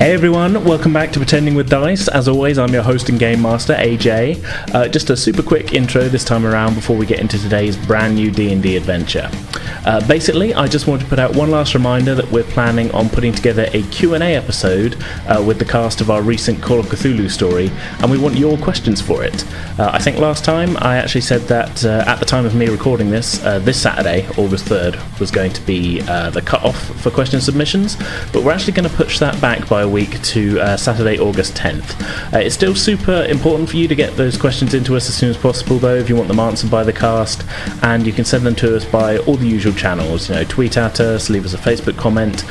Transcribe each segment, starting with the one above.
Hey everyone, welcome back to Pretending with Dice. As always, I'm your host and game master, AJ. Just a super quick intro this time around before we get into today's brand new D&D adventure. Basically, I just want to put out one last reminder that we're planning on putting together a Q&A episode with the cast of our recent Call of Cthulhu story, and we want your questions for it. I think last time I actually said that at the time of me recording this Saturday, August 3rd, was going to be the cut-off for question submissions, but we're actually going to push that back by a week to Saturday, August 10th. It's still super important for you to get those questions into us as soon as possible, though, if you want them answered by the cast, and you can send them to us by all the usual channels. Tweet at us, leave us a Facebook comment,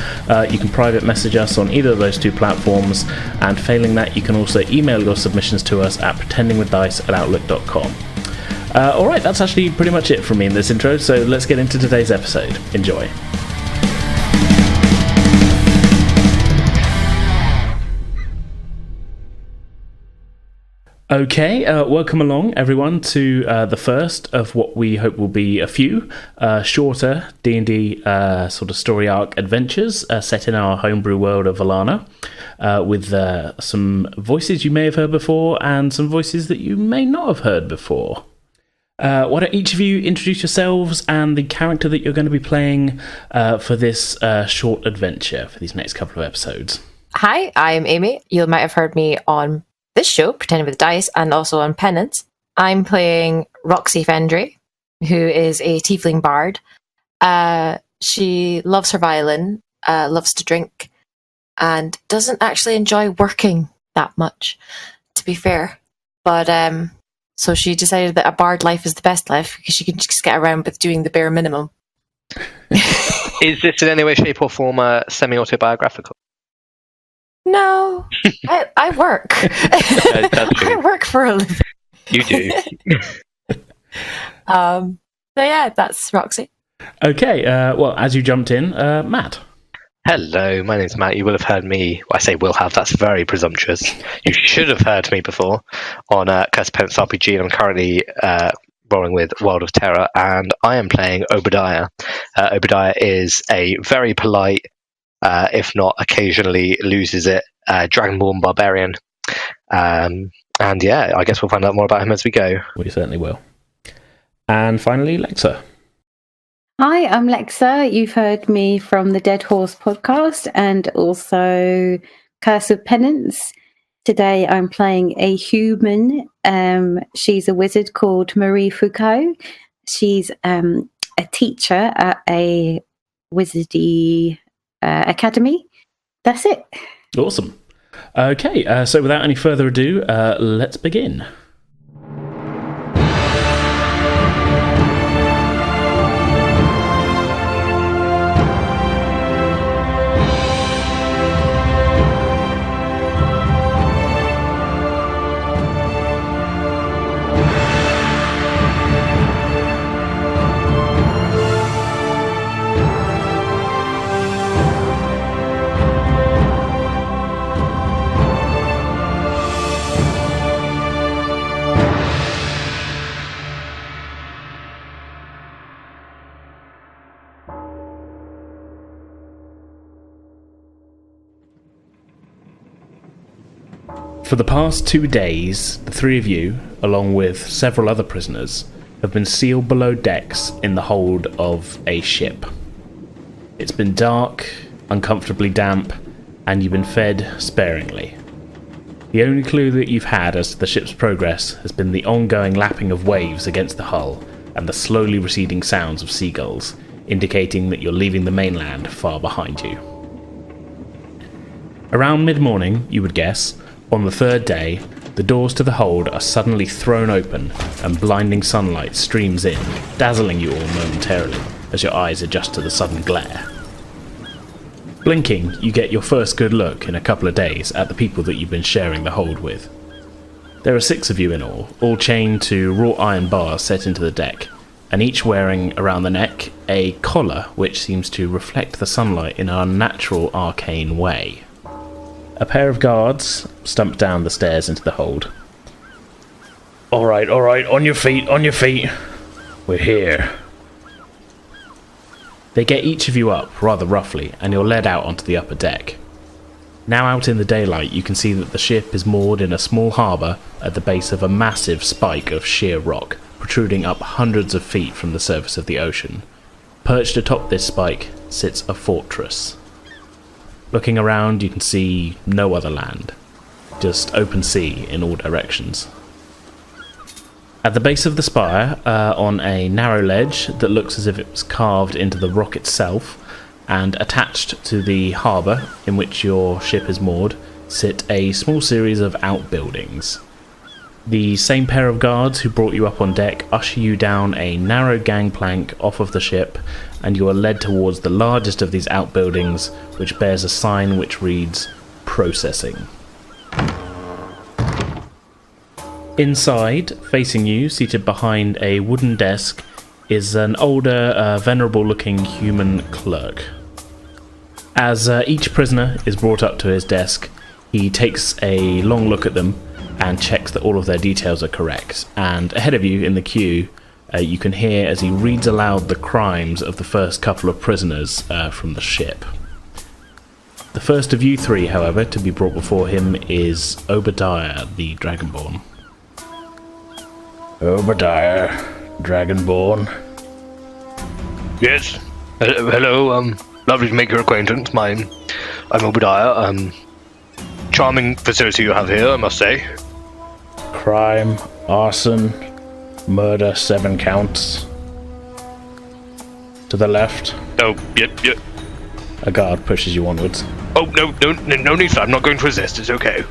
you can private message us on either of those two platforms, and failing that, you can also email your submissions to us at pretendingwithdice@outlook.com. Alright, that's actually pretty much it from me in this intro, so let's get into today's episode. Enjoy. Okay, welcome along everyone to the first of what we hope will be a few shorter D&D sort of story arc adventures set in our homebrew world of Vallanna, with some voices you may have heard before and some voices that you may not have heard before. Why don't each of you introduce yourselves and the character that you're going to be playing for this short adventure for these next couple of episodes. Hi, I'm Amy. You might have heard me on this show, Pretending with Dice, and also on Penance. I'm playing Roxy Fendry, who is a tiefling bard. She loves her violin, loves to drink, and doesn't actually enjoy working that much, to be fair. But so she decided that a bard life is the best life because she can just get around with doing the bare minimum. Is this in any way, shape, or form semi-autobiographical? No, I work. I work for a living. You do. So yeah, that's Roxy. Okay, well, as you jumped in, Matt. Hello, my name's Matt. You will have heard me. I say will have, that's very presumptuous. You should have heard me before on Tabletop-RPG, and I'm currently rolling with World of Terror, and I am playing Obadiah. Obadiah is a very polite, if not occasionally loses it, Dragonborn barbarian. And yeah, I guess we'll find out more about him as we go. We certainly will. And finally, Lexa. Hi, I'm Lexa. You've heard me from the Dead Horse podcast and also Curse of Penance. Today I'm playing a human. She's a wizard called Marie Foucault. She's a teacher at a wizardy academy. That's it. Awesome. Okay, so without any further ado, let's begin. For the past 2 days, the three of you, along with several other prisoners, have been sealed below decks in the hold of a ship. It's been dark, uncomfortably damp, and you've been fed sparingly. The only clue that you've had as to the ship's progress has been the ongoing lapping of waves against the hull and the slowly receding sounds of seagulls, indicating that you're leaving the mainland far behind you. Around mid-morning, you would guess, on the third day, the doors to the hold are suddenly thrown open and blinding sunlight streams in, dazzling you all momentarily as your eyes adjust to the sudden glare. Blinking, you get your first good look in a couple of days at the people that you've been sharing the hold with. There are 6 of you in all chained to wrought iron bars set into the deck, and each wearing around the neck a collar which seems to reflect the sunlight in an unnatural arcane way. A pair of guards stump down the stairs into the hold. All right, on your feet. We're here. They get each of you up, rather roughly, and you're led out onto the upper deck. Now out in the daylight, you can see that the ship is moored in a small harbour at the base of a massive spike of sheer rock, protruding up hundreds of feet from the surface of the ocean. Perched atop this spike sits a fortress. Looking around, you can see no other land, just open sea in all directions. At the base of the spire, on a narrow ledge that looks as if it was carved into the rock itself, and attached to the harbour in which your ship is moored, sit a small series of outbuildings. The same pair of guards who brought you up on deck usher you down a narrow gangplank off of the ship, and you are led towards the largest of these outbuildings, which bears a sign which reads, Processing. Inside, facing you, seated behind a wooden desk, is an older, venerable-looking human clerk. As each prisoner is brought up to his desk, he takes a long look at them and checks that all of their details are correct. And ahead of you in the queue, you can hear as he reads aloud the crimes of the first couple of prisoners from the ship. The first of you three, however, to be brought before him is Obadiah, the Dragonborn. Obadiah, Dragonborn. Yes. Hello, lovely to make your acquaintance. I'm Obadiah. Charming facility you have here, I must say. Crime, arson, murder, 7 counts. To the left. Oh, yep. A guard pushes you onwards. Oh, no need for that. I'm not going to resist. It's okay.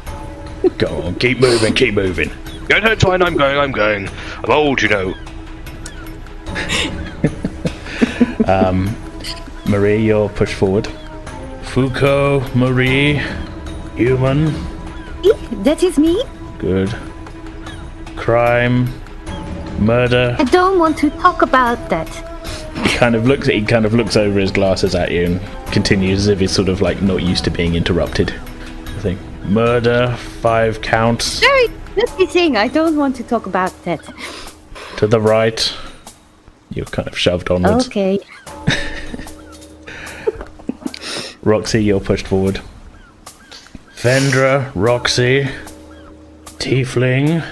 Go on, keep moving. Yeah, no, it's fine. I'm going. I'm old, you know. Marie, you're pushed forward. Foucault, Marie, human. That is me. Good. Crime, murder. I don't want to talk about that. He kind of looks over his glasses at you and continues as if he's sort of like not used to being interrupted. I think murder, 5 counts. Sorry, that's the thing. I don't want to talk about that. To the right. You're kind of shoved onwards. Okay. Roxy, you're pushed forward. Vendra, Roxy, Tiefling.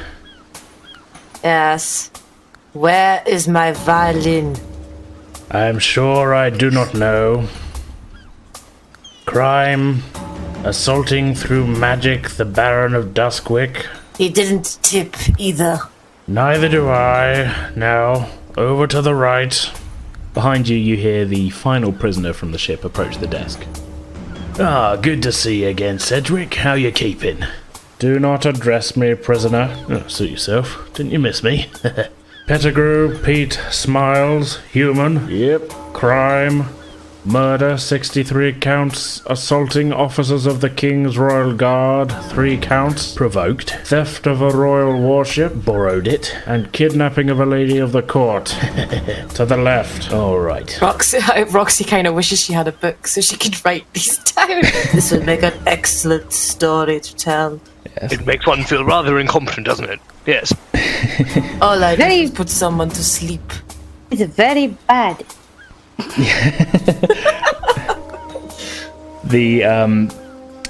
Yes. Where is my violin? I'm sure I do not know. Crime, assaulting through magic the Baron of Duskwick. He didn't tip either. Neither do I. Now, over to the right. Behind you, you hear the final prisoner from the ship approach the desk. Ah, good to see you again, Cedric. How you keeping? Do not address me, prisoner. Oh, suit yourself. Didn't you miss me? Pettigrew, Pete, Smiles, human. Yep. Crime, murder, 63 counts. Assaulting officers of the King's Royal Guard, 3 counts. Provoked. Theft of a royal warship, borrowed it. And kidnapping of a lady of the court. To the left. All right. Roxy kind of wishes she had a book so she could write these down. This would make an excellent story to tell. Yes. It makes one feel rather incompetent, doesn't it? Yes. All I do is put someone to sleep. It's very bad.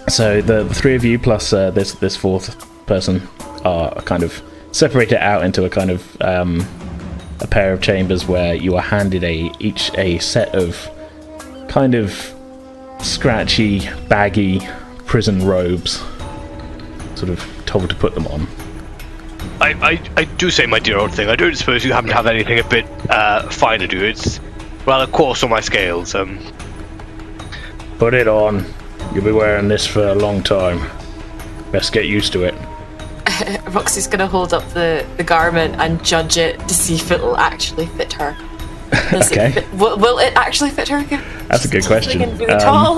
So the 3 of you plus this 4th person are kind of separated out into a kind of a pair of chambers where you are handed each a set of kind of scratchy, baggy prison robes, sort of told to put them on. I do say, my dear old thing, I don't suppose you happen to have anything a bit finer, do you? It's rather coarse on my scales. Put it on. You'll be wearing this for a long time. Best get used to it. Roxy's going to hold up the garment and judge it to see if it'll actually fit her. Okay. Will it actually fit her? That's a good question. Really tall.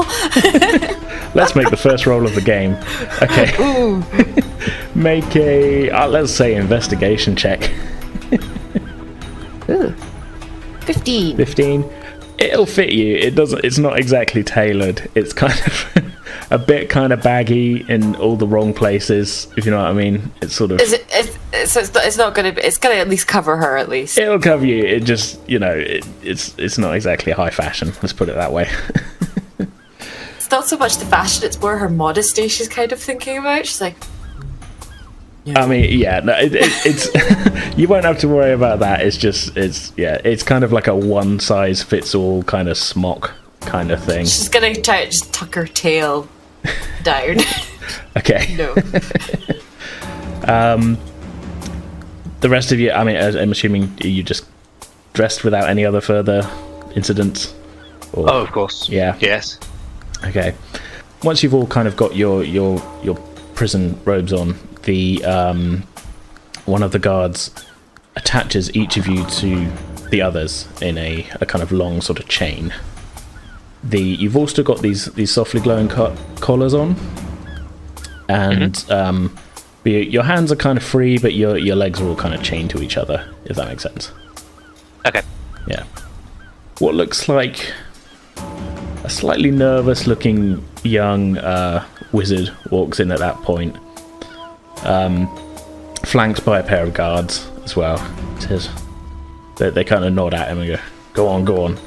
Let's make the first roll of the game. Okay. Ooh. Make a, let's say, investigation check. Ooh. 15. 15. It'll fit you. It's not exactly tailored. It's kind of a bit kind of baggy in all the wrong places, if you know what I mean. It's sort of. It's not going to be. It's going to at least cover her at least. It'll cover you. It just, it's not exactly high fashion. Let's put it that way. it's not so much the fashion; it's more her modesty. She's kind of thinking about. She's like, I mean, yeah, no, it's you won't have to worry about that. It's kind of like a one-size-fits-all kind of smock kind of thing. she's gonna try to just tuck her tail down. Okay. No. The rest of you, I mean, I'm assuming you just dressed without any other further incidents? Or, Oh, of course. Yeah. Yes. Okay. Once you've all kind of got your prison robes on, the one of the guards attaches each of you to the others in a kind of long sort of chain. You've also got these softly glowing collars on, and your hands are kind of free, but your legs are all kind of chained to each other, if that makes sense. Okay. Yeah. What looks like a slightly nervous-looking young wizard walks in at that point, flanked by a pair of guards as well. They kind of nod at him and go on.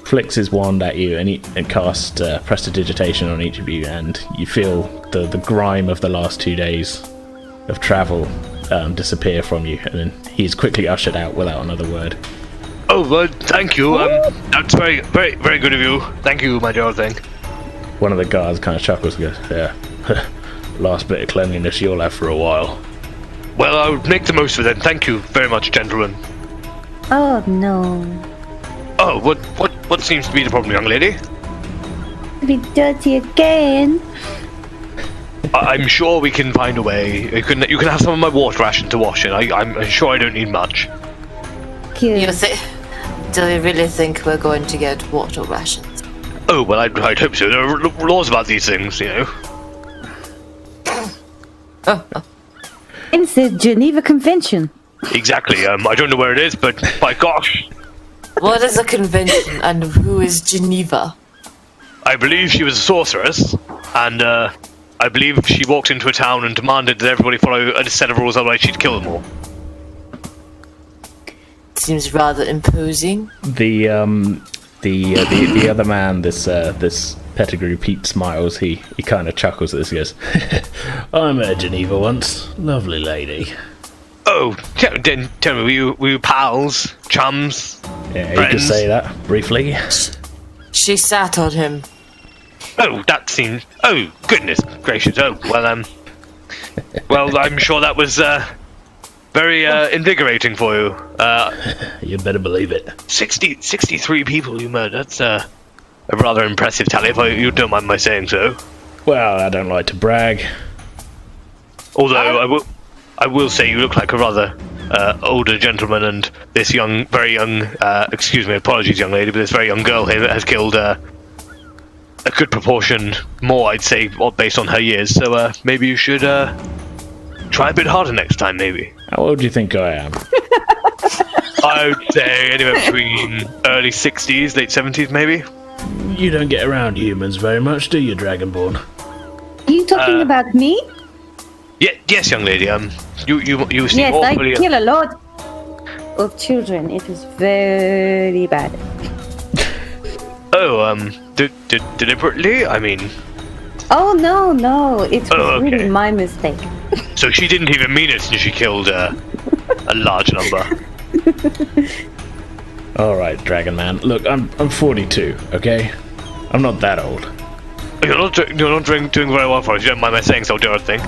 Flicks his wand at you and casts prestidigitation on each of you, and you feel the grime of the last 2 days of travel disappear from you, and then he's quickly ushered out without another word. Oh, well, thank you. That's very, very, very good of you. Thank you, my dear thing. One of the guards kind of chuckles and goes, "Yeah, last bit of cleanliness you'll have for a while." Well, I'll make the most of it then. Thank you very much, gentlemen. Oh no. Oh, what seems to be the problem, young lady? Be dirty again. I'm sure we can find a way. You can have some of my water ration to wash in. I'm sure I don't need much. Cute. Do you really think we're going to get water rations? Oh, well, I'd hope so. There are laws about these things, you know. It's the Geneva Convention. Exactly. I don't know where it is, but by gosh, What is a convention and who is Geneva? I believe she was a sorceress, and I believe she walked into a town and demanded that everybody follow a set of rules, otherwise she'd kill them all. Seems rather imposing. The other man, this Pettigrew, Pete smiles. He kind of chuckles at this. He goes, "I met Geneva once. Lovely lady." Oh, tell me, were you pals, chums? Yeah, you friends? could say that briefly. She sat on him. Oh, that seems. Oh, goodness gracious. Oh, well, I'm sure that was very invigorating for you. You'd better believe it. 63 people you murdered. That's a rather impressive tally, if you don't mind my saying so. Well, I don't like to brag. Although I will say you look like a rather older gentleman, and this very young, excuse me, apologies, young lady, but this very young girl here has killed a good proportion more, I'd say, based on her years. So maybe you should try a bit harder next time, maybe. How old do you think I am? I would say anywhere between early 60s, late 70s, maybe. You don't get around humans very much, do you, Dragonborn? Are you talking about me? Yes, young lady. You seem Yes, I awfully. kill a lot of children. It is very bad. Oh, deliberately? I mean, Oh no, it was okay. really my mistake. so she didn't even mean it, and she killed a large number. All right, Dragon Man. Look, I'm 42. Okay, I'm not that old. You're not doing very well for us. You don't mind my saying so, dear thing.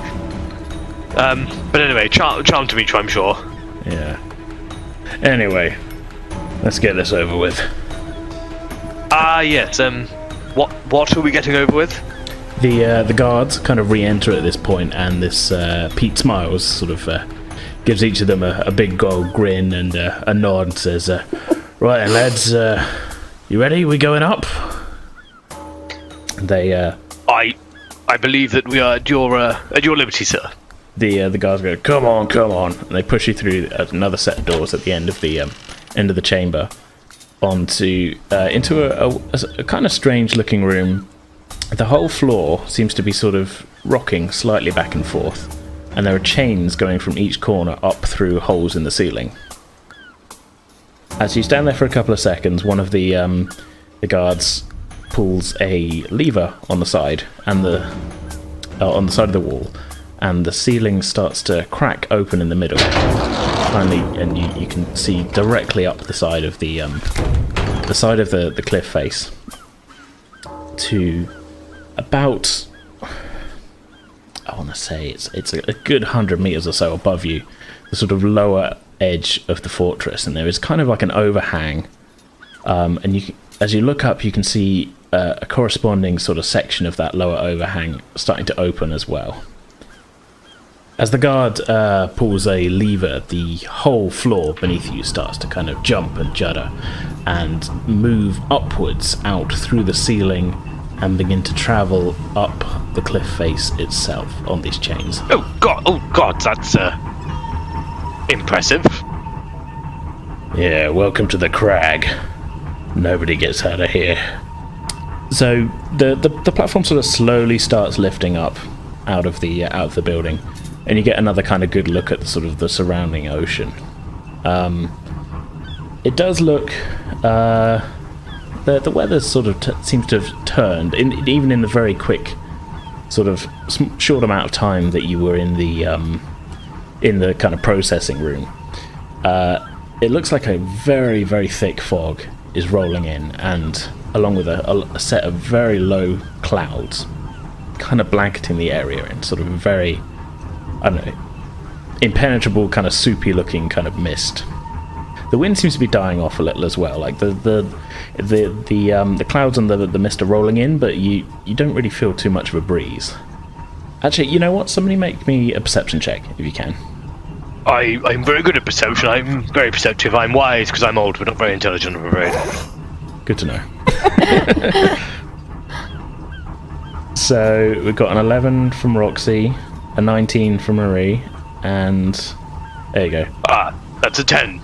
But anyway, charm to meet you, I'm sure. Yeah. Anyway, let's get this over with. Yes. What are we getting over with? The guards kind of re-enter at this point, and this Pete smiles, sort of gives each of them a big gold grin and a nod, and says, "Right then, lads, you ready? We going up?" They I believe that we are at your liberty, sir. the guards go, "Come on!" And they push you through another set of doors at the end of the chamber, into a kind of strange-looking room. The whole floor seems to be sort of rocking slightly back and forth, and there are chains going from each corner up through holes in the ceiling. As you stand there for a couple of seconds, one of the guards pulls a lever on the side and on the side of the wall, and the ceiling starts to crack open in the middle. Finally, and you can see directly up the side of the cliff face to about, I want to say it's a good 100 meters or so above you, the sort of lower edge of the fortress, and there is kind of like an overhang, and as you look up, you can see a corresponding sort of section of that lower overhang starting to open as well. As the guard pulls a lever, the whole floor beneath you starts to kind of jump and judder and move upwards out through the ceiling and begin to travel up the cliff face itself on these chains. Oh god, that's impressive. Yeah, welcome to the Crag. Nobody gets out of here. So the platform sort of slowly starts lifting up out of the building, and you get another kind of good look at the surrounding ocean. It does look the weather sort of seems to have turned, even in the very quick sort of short amount of time that you were in the kind of processing room. It looks like a very, very thick fog is rolling in, and along with a set of very low clouds kind of blanketing the area in sort of a very, I don't know, impenetrable kind of soupy looking kind of mist. The wind seems to be dying off a little as well. Like the clouds and the mist are rolling in, but you don't really feel too much of a breeze. Actually, you know what? Somebody make me a perception check if you can. I'm very good at perception. I'm very perceptive. I'm wise because I'm old, but not very intelligent, I'm afraid. Good to know. So we've got an 11 from Roxy, a 19 from Marie, and there you go. That's a 10.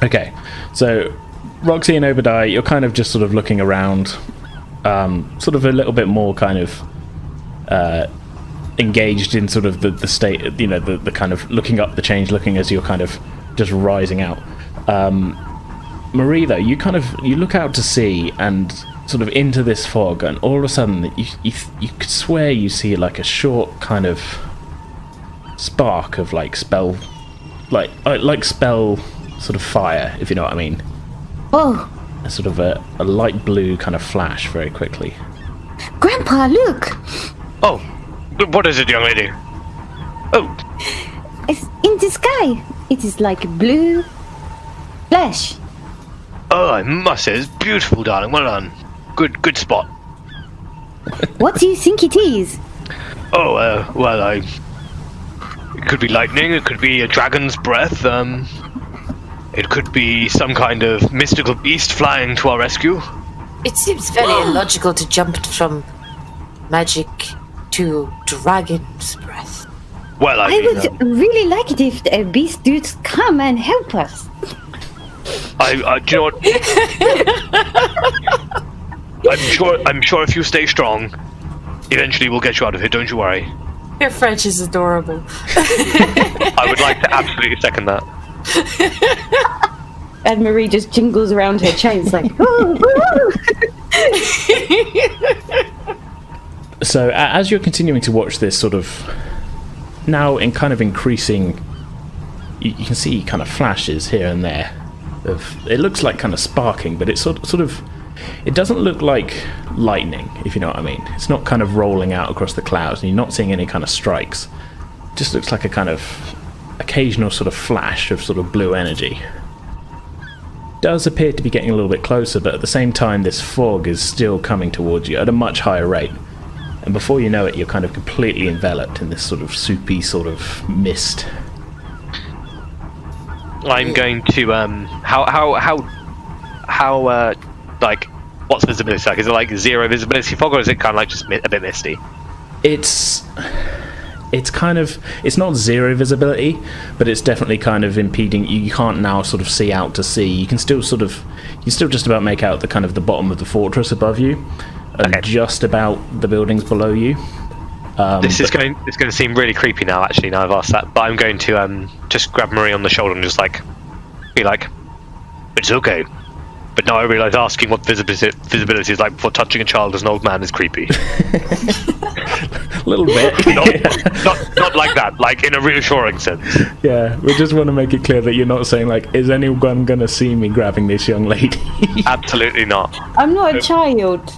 Okay, so Roxy and Obadiah, you're kind of just sort of looking around, sort of a little bit more kind of engaged in sort of the state, you know, the kind of looking up the change, looking as you're kind of just rising out. Marie, though, you look out to sea and sort of into this fog, and all of a sudden you could swear you see like a short kind of spark of like spell sort of fire, if you know what I mean. Oh, A sort of a light blue kind of flash very quickly. Grandpa, look! Oh, what is it, young lady? Oh, It's in the sky. It is like blue flash. oh, I must say, it's beautiful, darling. Well done. Good spot. What do you think it is? Oh, it could be lightning, it could be a dragon's breath, it could be some kind of mystical beast flying to our rescue. It seems very illogical to jump from magic to dragon's breath. Well, I mean, would really like it if a beast dudes come and help us. do you know what? I'm sure if you stay strong, eventually we'll get you out of here, don't you worry. Your French is adorable. I would like to absolutely second that. And Marie just jingles around her chains like, "Ooh, ooh." So as you're continuing to watch this sort of now in kind of increasing, you can see kind of flashes here and there of, it looks like kind of sparking, but it's sort of it doesn't look like lightning, if you know what I mean. It's not kind of rolling out across the clouds, and you're not seeing any kind of strikes. It just looks like a kind of occasional sort of flash of sort of blue energy. Does appear to be getting a little bit closer, but at the same time this fog is still coming towards you at a much higher rate, and before you know it you're kind of completely enveloped in this sort of soupy sort of mist. I'm going to how like, what's visibility like? Is it like zero visibility fog, or is it kind of like just a bit misty? It's kind of, it's not zero visibility, but it's definitely kind of impeding. You can't now sort of see out to sea. You can still just about make out the kind of the bottom of the fortress above you, and just about the buildings below you. It's going to seem really creepy now. Actually, now I've asked that, but I'm going to just grab Marie on the shoulder and just like be like, "It's okay. But now I realise asking what visibility is like before touching a child as an old man is creepy. A little bit. not like that, like in a reassuring sense. Yeah, we just want to make it clear that you're not saying, like, is anyone going to see me grabbing this young lady? Absolutely not. I'm not a child.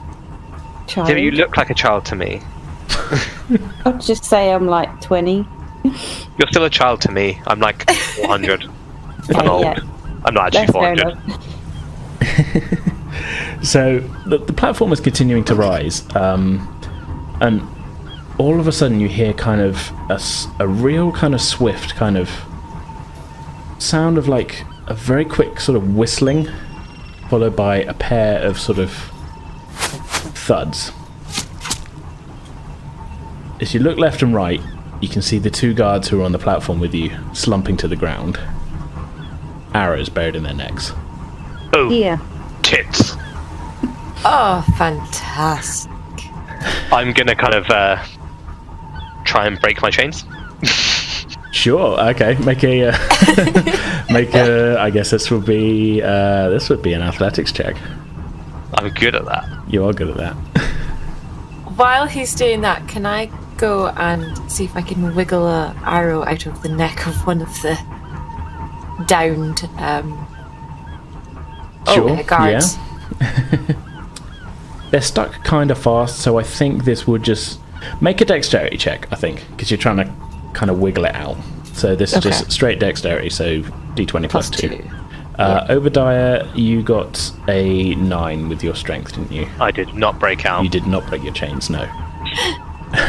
Yeah, you look like a child to me. I'll just say I'm like 20. You're still a child to me. I'm like 400. I'm old. Yeah. I'm not actually That's fair 400. So the platform is continuing to rise, and all of a sudden you hear kind of a real kind of swift kind of sound of like a very quick sort of whistling, followed by a pair of sort of thuds. As you look left and right, you can see the two guards who are on the platform with you slumping to the ground, arrows buried in their necks. Oh, Yeah. tits. Oh, fantastic. I'm gonna kind of try and break my chains. Sure. Okay. Make a I guess this would be an athletics check. I'm good at that. You are good at that. While he's doing that, can I go and see if I can wiggle a arrow out of the neck of one of the downed Sure. guards? Yeah. They're stuck kind of fast, so I think this would just make a dexterity check. I think because you're trying to kind of wiggle it out. So this is just straight dexterity. So D20 plus 2. Obadiah, you got a 9 with your strength, didn't you? I did not break out. You did not break your chains, no.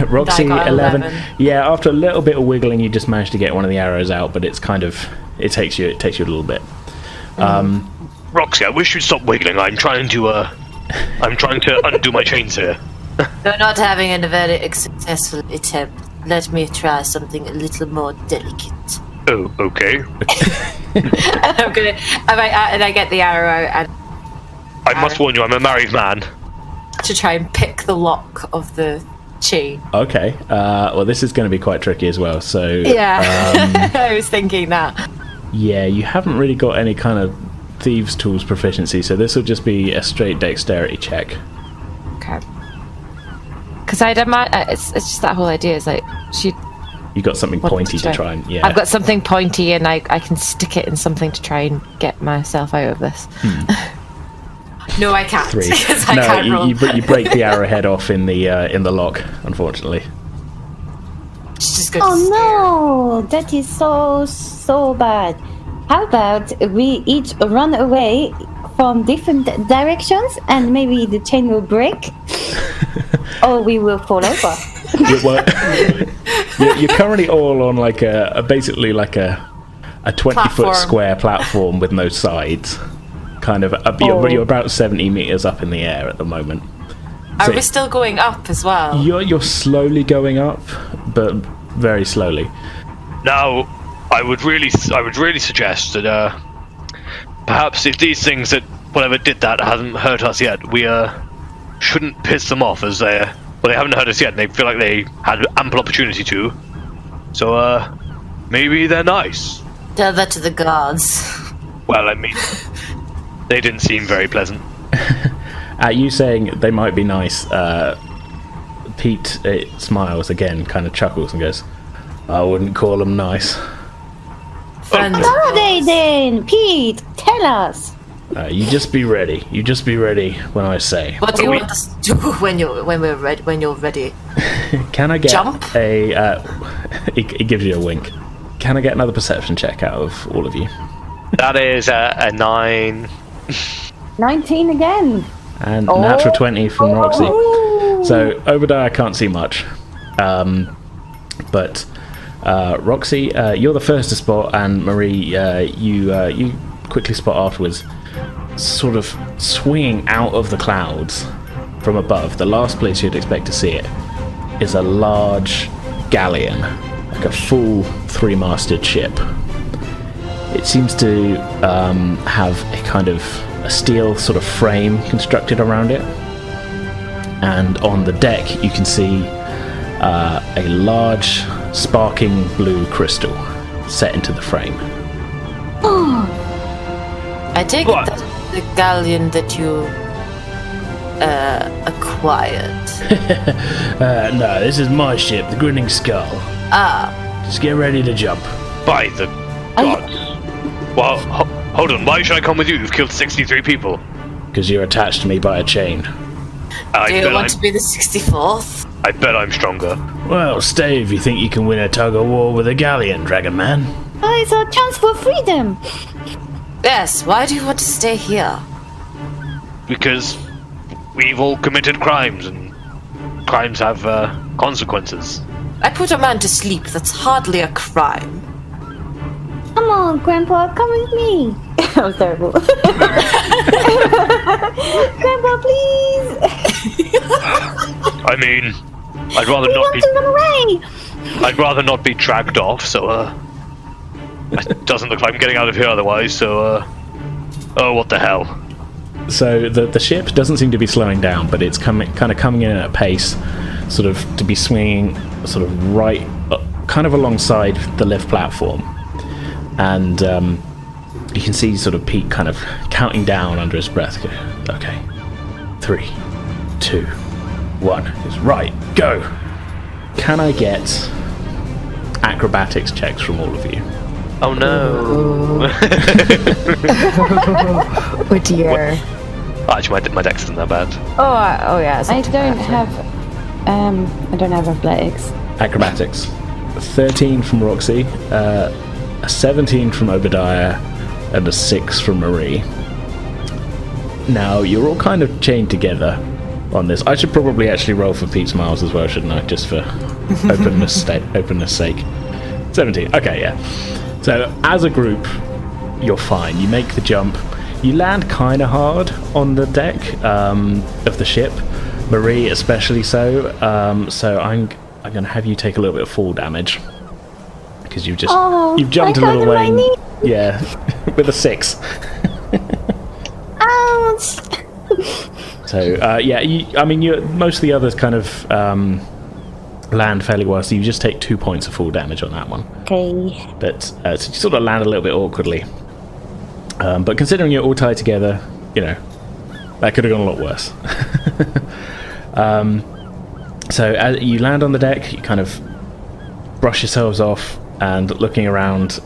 Roxy, I got 11. Yeah, after a little bit of wiggling, you just managed to get one of the arrows out, but it's kind of it takes you a little bit. Roxy, I wish you'd stop wiggling. I'm trying to undo my chains here. You're not having a very successful attempt. Let me try something a little more delicate. Oh, okay. And I get the arrow out and I must warn you, I'm a married man. to try and pick the lock of the chain. Okay. Well, this is going to be quite tricky as well. So Yeah, I was thinking that. yeah, you haven't really got any kind of thieves' tools proficiency, so this will just be a straight dexterity check. Okay. Because I'd imagine it's just that whole idea. Is like You got something What pointy to to try and yeah. I've got something pointy and I can stick it in something to try and get myself out of this. No, I can't. 3. Because I No, can't roll. you break the arrowhead off in the lock, unfortunately. It's just good. Oh no, that is so bad. How about we each run away from different directions and maybe the chain will break or we will fall over. You're currently all on like basically like a 20-foot Platform. square platform with no sides. Kind of you're about 70 meters up in the air at the moment. Are So we still going up as well? You're slowly going up, but very slowly. Now, I would really suggest that perhaps if these things that whatever did that hasn't hurt us yet, we shouldn't piss them off as they haven't hurt us yet. And they feel like they had ample opportunity to. So maybe they're nice. Tell that to the gods. Well, I mean, they didn't seem very pleasant. You saying they might be nice, Pete smiles again, kind of chuckles and goes, I wouldn't call them nice. Friends. What are they then? Pete, tell us. You just be ready. You just be ready when I say. What do you want us to do when you're ready? Can I get Jump? He gives you a wink. Can I get another perception check out of all of you? That is a 9. 19 again. And natural 20 from Roxy. So Obadiah can't see much, but Roxy, you're the first to spot, and Marie, you quickly spot afterwards, sort of swinging out of the clouds from above. The last place you'd expect to see it is a large galleon, like a full 3-masted ship. It seems to have a kind of a steel sort of frame constructed around it, and on the deck you can see a large sparking blue crystal set into the frame. I take it that the galleon that you acquired? No, this is my ship, the Grinning Skull. Just get ready to jump. By the gods. Well, hold on. Why should I come with you? You've killed 63 people. Because you're attached to me by a chain. Do you want to be the 64th? I bet I'm stronger. Well, stay if you think you can win a tug-of-war with a galleon, Dragon Man. Oh, it's our chance for freedom. Yes, why do you want to stay here? Because we've all committed crimes, and crimes have consequences. I put a man to sleep. That's hardly a crime. Come on, Grandpa, come with me. That was terrible. Grandpa, please. I mean, I'd rather not be. To run away. I'd rather not be dragged off. So, it doesn't look like I'm getting out of here otherwise. So, oh, what the hell? So the ship doesn't seem to be slowing down, but it's coming in at a pace, sort of to be swinging, sort of right, kind of alongside the lift platform, and you can see sort of Pete kind of counting down under his breath. Okay, 3, 2, 1. It's right. Go. Can I get acrobatics checks from all of you? Oh no! Oh dear. Actually, my dex isn't that bad. Oh yeah. I don't have athletics. Acrobatics. 13 from Roxy, a 17 from Obadiah, and a 6 from Marie. Now, you're all kind of chained together on this. I should probably actually roll for Pete's Miles as well, shouldn't I? Just for openness sake. 17. Okay, yeah. So, as a group, you're fine. You make the jump. You land kind of hard on the deck of the ship. Marie especially so. So I'm going to have you take a little bit of fall damage. Because you've jumped a little way. Yeah, with a 6. Ouch! So, most of the others kind of land fairly well, so you just take 2 points of fall damage on that one. Okay. But so you sort of land a little bit awkwardly. But considering you're all tied together, that could have gone a lot worse. So as you land on the deck, you kind of brush yourselves off, and looking around,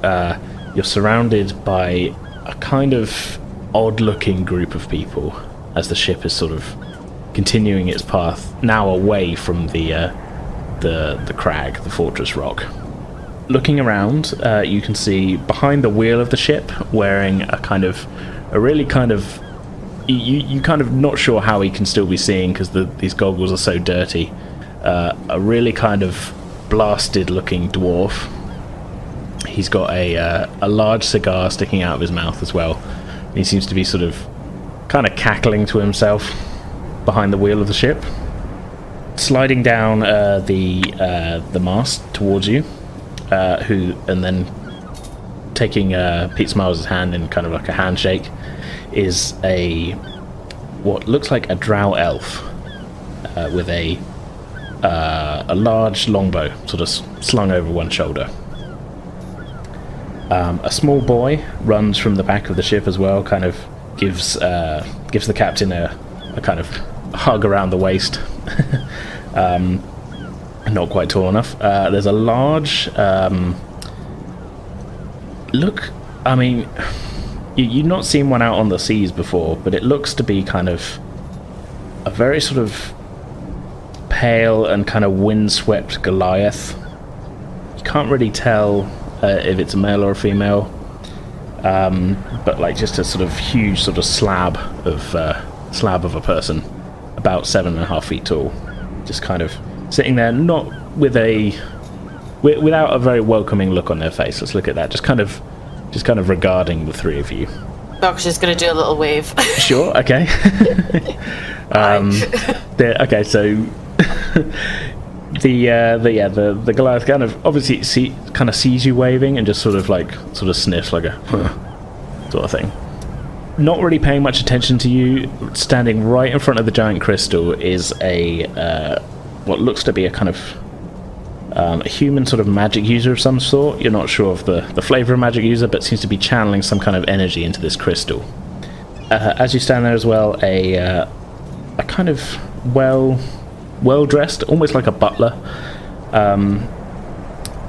you're surrounded by a kind of odd-looking group of people as the ship is sort of continuing its path, now away from the crag, the fortress rock. Looking around, you can see behind the wheel of the ship, wearing you're kind of not sure how he can still be seeing because these goggles are so dirty. A really kind of blasted-looking dwarf. He's got a large cigar sticking out of his mouth as well. He seems to be sort of kind of cackling to himself behind the wheel of the ship. Sliding down the mast towards you, and then taking Pete Smiles' hand in kind of like a handshake, is what looks like a drow elf with a large longbow sort of slung over one shoulder. A small boy runs from the back of the ship as well, kind of gives the captain a kind of hug around the waist. Not quite tall enough. There's a large you've not seen one out on the seas before, but it looks to be kind of a very sort of pale and kind of windswept Goliath. You can't really tell if it's a male or a female, but like just a sort of huge sort of slab of a person, about 7.5 feet tall, just kind of sitting there, not without a very welcoming look on their face. Let's look at that. Just kind of regarding the three of you. Doc's just gonna do a little wave. Sure. Okay. Okay. So the Goliath kind of obviously sees you waving and just sort of sniffs like a sort of thing. Not really paying much attention to you. Standing right in front of the giant crystal is what looks to be a kind of a human sort of magic user of some sort. You're not sure of the flavour of magic user, but seems to be channeling some kind of energy into this crystal. As you stand there as well, a kind of well dressed, almost like a butler,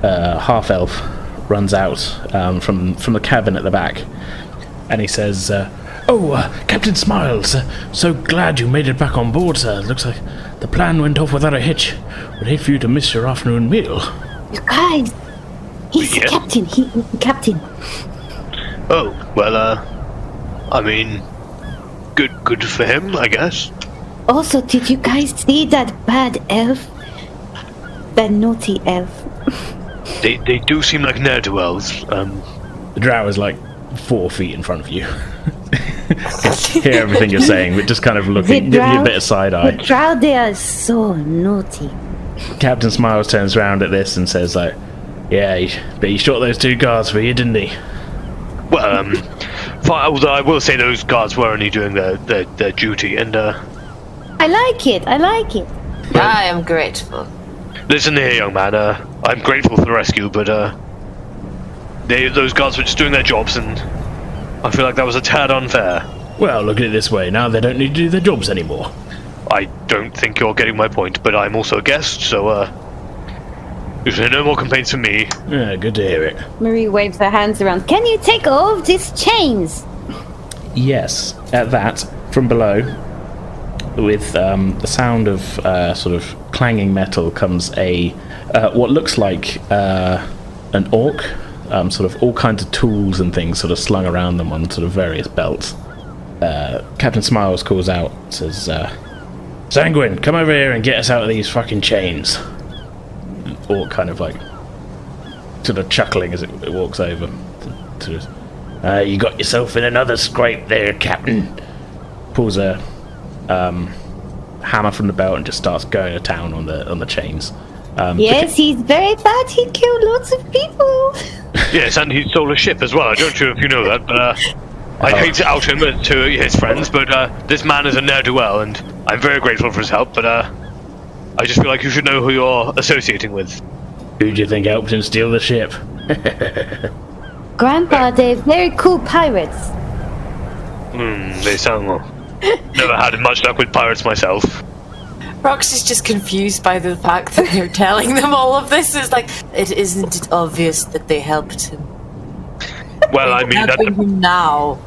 half elf runs out from the cabin at the back, and he says, Captain Smiles, so glad you made it back on board, sir. Looks like the plan went off without a hitch. Would hate for you to miss your afternoon meal. You guys, he's the captain. He's the captain. Oh, well, I mean, good for him, I guess. Also, did you guys see that bad elf? That naughty elf? They do seem like ne'er-do-wells. The drow is like 4 feet in front of you. Hear everything you're saying, but just kind of looking, give you a bit of side eye. The drow, they are so naughty. Captain Smiles turns around at this and says, like, yeah, but he shot those 2 guards for you, didn't he? Well, although I will say those guards were only doing their duty, and I like it. I am grateful. Listen here, young man. I'm grateful for the rescue, but those guards were just doing their jobs, and I feel like that was a tad unfair. Well, look at it this way. Now they don't need to do their jobs anymore. I don't think you're getting my point, but I'm also a guest, so you should have no more complaints from me. Yeah, good to hear it. Marie waves her hands around. Can you take off these chains? Yes. At that, from below, with the sound of sort of clanging metal, comes a what looks like an orc. Sort of all kinds of tools and things sort of slung around them on sort of various belts. Captain Smiles calls out, says, Sanguine, come over here and get us out of these fucking chains. And orc kind of like sort of chuckling as it walks over. You got yourself in another scrape there, Captain. Pulls a hammer from the belt and just starts going to town on the chains. Yes, he's very bad. He killed lots of people. Yes, and he stole a ship as well. I don't know if you know that, but I hate to out him to his friends, but this man is a ne'er-do-well, and I'm very grateful for his help, but I just feel like you should know who you're associating with. Who do you think helped him steal the ship? Grandpa, they're very cool pirates. They sound well. Never had much luck with pirates myself. Roxy's just confused by the fact that you're telling them all of this. It's like, isn't it obvious that they helped him? Well, I mean, helping him now.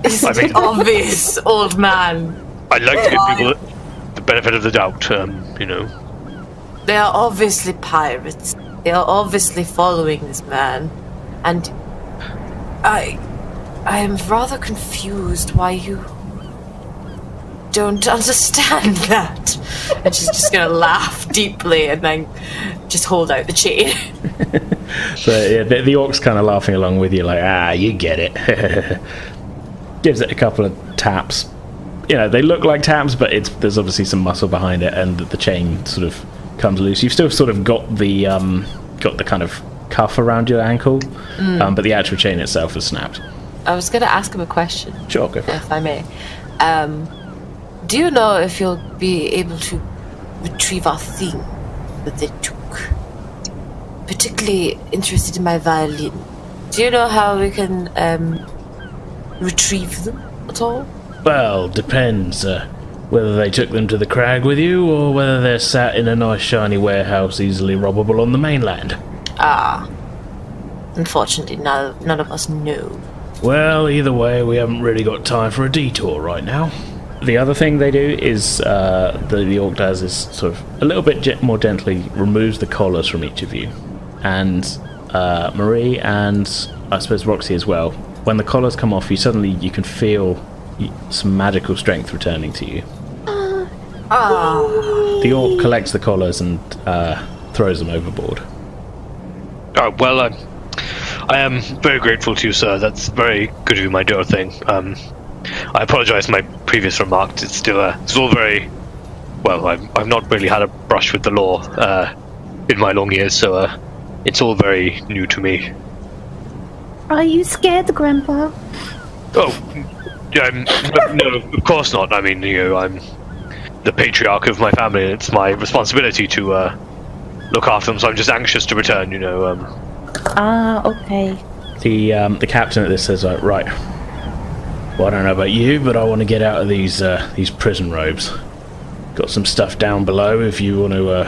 Isn't it obvious, old man? I'd like to give people the benefit of the doubt, you know. They are obviously pirates. They are obviously following this man. And I am rather confused why you don't understand that. And she's just gonna laugh deeply and then just hold out the chain. So yeah, the orc's kind of laughing along with you, like, you get it. Gives it a couple of taps. You know, they look like taps, but there's obviously some muscle behind it, and the chain sort of comes loose. You've still sort of got the kind of cuff around your ankle, but the actual chain itself has snapped. I was gonna ask him a question. Sure, go for it. If I may. Do you know if you'll be able to retrieve our thing that they took? Particularly interested in my violin. Do you know how we can retrieve them at all? Well, depends whether they took them to the Crag with you, or whether they're sat in a nice shiny warehouse easily robbable on the mainland. Unfortunately, none of us know. Well, either way, we haven't really got time for a detour right now. The other thing they do is, the orc does is sort of a little bit more gently removes the collars from each of you. And Marie and I suppose Roxy as well. When the collars come off, you can feel some magical strength returning to you. The orc collects the collars and throws them overboard. Oh, well, I am very grateful to you, sir. That's very good of you, my dear thing. I apologise for my previous remark. It's all very... Well, I've not really had a brush with the law in my long years, so it's all very new to me. Are you scared, Grandpa? Oh, no, of course not. I mean, I'm the patriarch of my family, and it's my responsibility to look after them, so I'm just anxious to return, okay. The captain at this says, right, Well, I don't know about you, but I want to get out of these prison robes. Got some stuff down below if you want to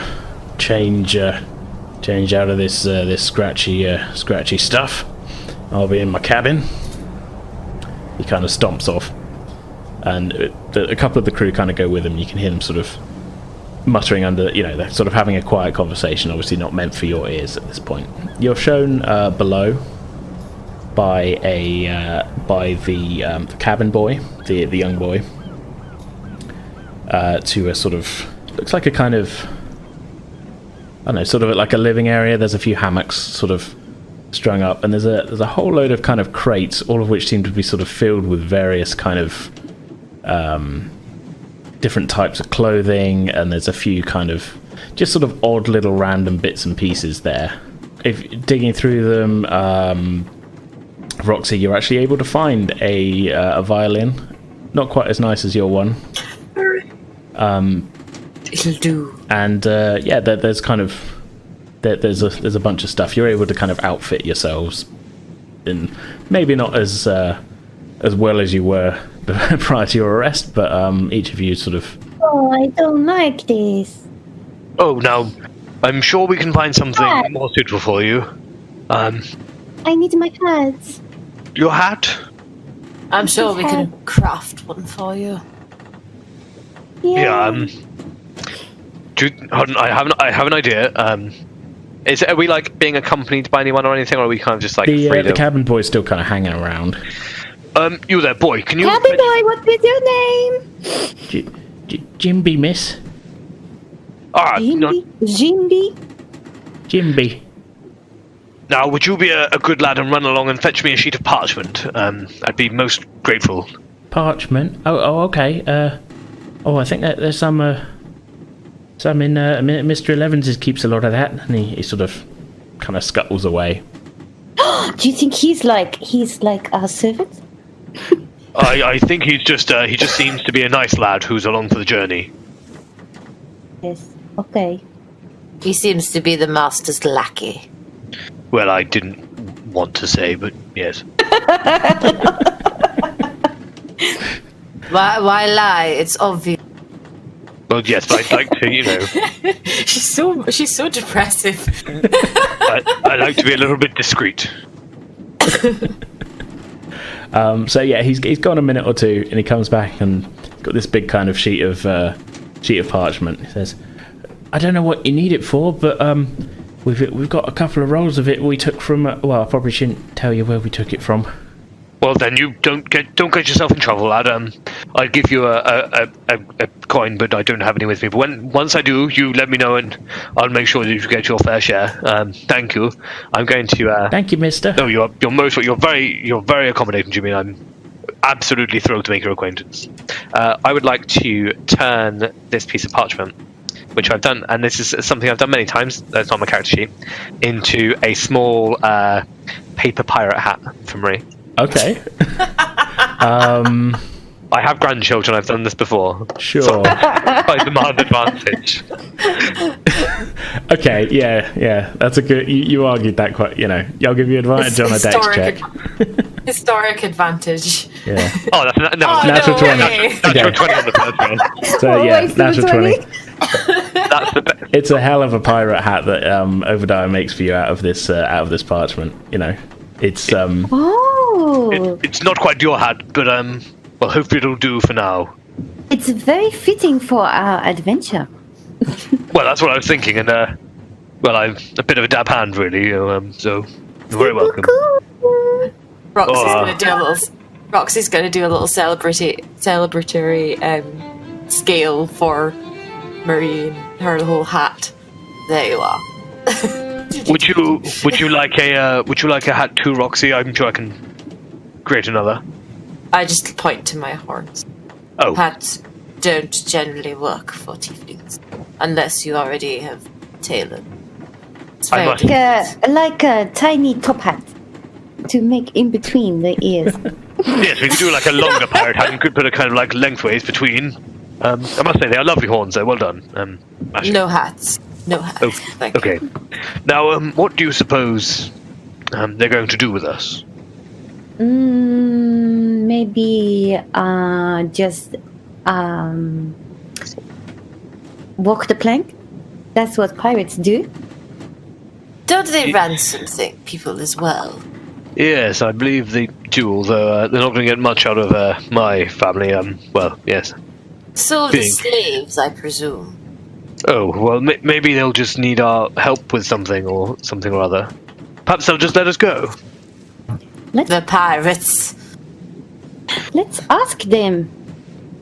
change out of this scratchy stuff. I'll be in my cabin. He kind of stomps off, and a couple of the crew kind of go with him. You can hear them sort of muttering under, they're sort of having a quiet conversation, obviously not meant for your ears at this point. You're shown below by the cabin boy, the young boy, to a sort of, looks like a kind of, I don't know, sort of like a living area. There's a few hammocks sort of strung up, and there's a whole load of kind of crates, all of which seem to be sort of filled with various kind of different types of clothing, and there's a few kind of just sort of odd little random bits and pieces there. If digging through them, Roxy, you're actually able to find a violin, not quite as nice as your one. It'll do. And there's kind of there's a bunch of stuff. You're able to kind of outfit yourselves, and maybe not as well as you were prior to your arrest, but each of you sort of... Oh, I don't like this. Oh, now, I'm sure we can find something more suitable for you. I need my hat. Your hat? I'm sure we can craft one for you. Yeah, hold on, I have an idea. Are we like being accompanied by anyone or anything, or are we kind of just like the cabin boy's still kind of hanging around? You there, boy? Can you? Cabin boy, what is your name? Jimby, miss. Jimby. Now, would you be a good lad and run along and fetch me a sheet of parchment? I'd be most grateful. Parchment? Oh, okay. I think that there's some in Mr. Eleven's keeps a lot of that, and he sort of kind of scuttles away. Do you think he's like our servant? I think he just seems to be a nice lad who's along for the journey. Yes. Okay. He seems to be the master's lackey. Well, I didn't want to say, but yes. Why lie? It's obvious. Well, yes, but I'd like to, She's so depressive. I like to be a little bit discreet. He's gone a minute or two, and he comes back and got this big kind of sheet of parchment. He says, "I don't know what you need it for, but we've got a couple of rolls of it we took from. I probably shouldn't tell you where we took it from." Well, then you don't get yourself in trouble, lad. I'll give you a coin, but I don't have any with me. But once I do, you let me know, and I'll make sure that you get your fair share. Thank you. I'm going to. Thank you, Mister. No, you're very accommodating, Jimmy. I'm absolutely thrilled to make your acquaintance. I would like to turn this piece of parchment, which I've done, and this is something I've done many times. That's on my character sheet, into a small paper pirate hat for Marie. Okay. I have grandchildren. I've done this before. Sure. So I demand advantage. Okay. Yeah. That's a good. You argued that quite. I'll give you advantage on a dex check. Historic advantage. Yeah. Oh, that's natural 20. Natural 20 on the first round. So natural 20. That's the best. It's a hell of a pirate hat that Obadiah makes for you out of this parchment. It's It's not quite your hat, but hopefully it'll do for now. It's very fitting for our adventure. Well, that's what I was thinking, and I'm a bit of a dab hand, really. So you're very welcome. Roxy's going to do a little celebratory scale for Marie and her whole hat. There you are. Would you like a hat too, Roxy? I'm sure I can create another. I just point to my horns. Oh. Hats don't generally work for tieflings unless you already have tailored. It's very like a tiny top hat to make in between the ears. Yes, we could do like a longer pirate hat and could put a kind of like lengthways between. I must say they are lovely horns, though. Well done. No hats. No hats. Oh, okay. Now, what do you suppose they're going to do with us? maybe just walk the plank. That's what pirates do. Don't they ransom people as well? Yes, I believe they do, although they're not going to get much out of my family. Well, yes. Sold as slaves, I presume. Oh, well, maybe they'll just need our help with something or other. Perhaps they'll just let us go. The pirates. Let's ask them.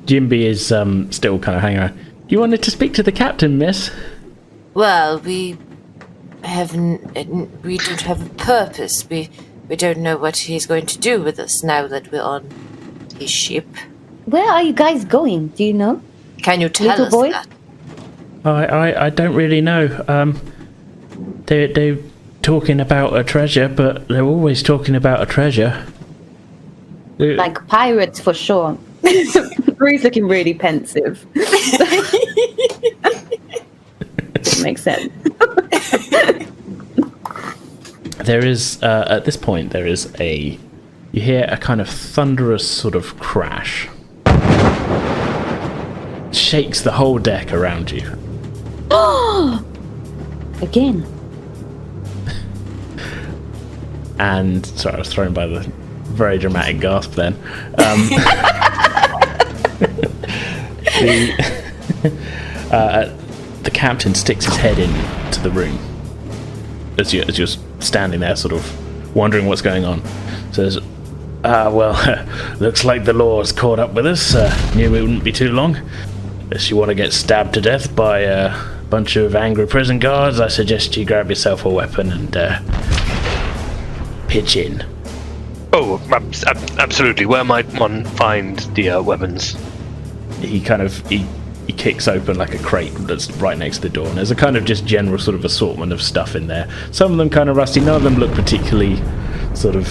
Jimby is still kind of hanging around. You wanted to speak to the captain, miss? Well, we don't have a purpose. We don't know what he's going to do with us now that we're on his ship. Where are you guys going? Do you know? Can you tell Little us boy? that? I don't really know. They're talking about a treasure, but they're always talking about a treasure. Like pirates for sure. Bree's looking really pensive. Doesn't make sense. There is, at this point, you hear a kind of thunderous sort of crash. Shakes the whole deck around you. Again. And, sorry, I was thrown by the very dramatic gasp then. The captain sticks his head into the room as you're standing there sort of wondering what's going on. Says, well, looks like the law's caught up with us. Knew it wouldn't be too long. Unless you want to get stabbed to death by a bunch of angry prison guards, I suggest you grab yourself a weapon and pitch in. Oh, absolutely. Where might one find the weapons? He kicks open like a crate that's right next to the door, and there's a kind of just general sort of assortment of stuff in there. Some of them kind of rusty, none of them look particularly sort of,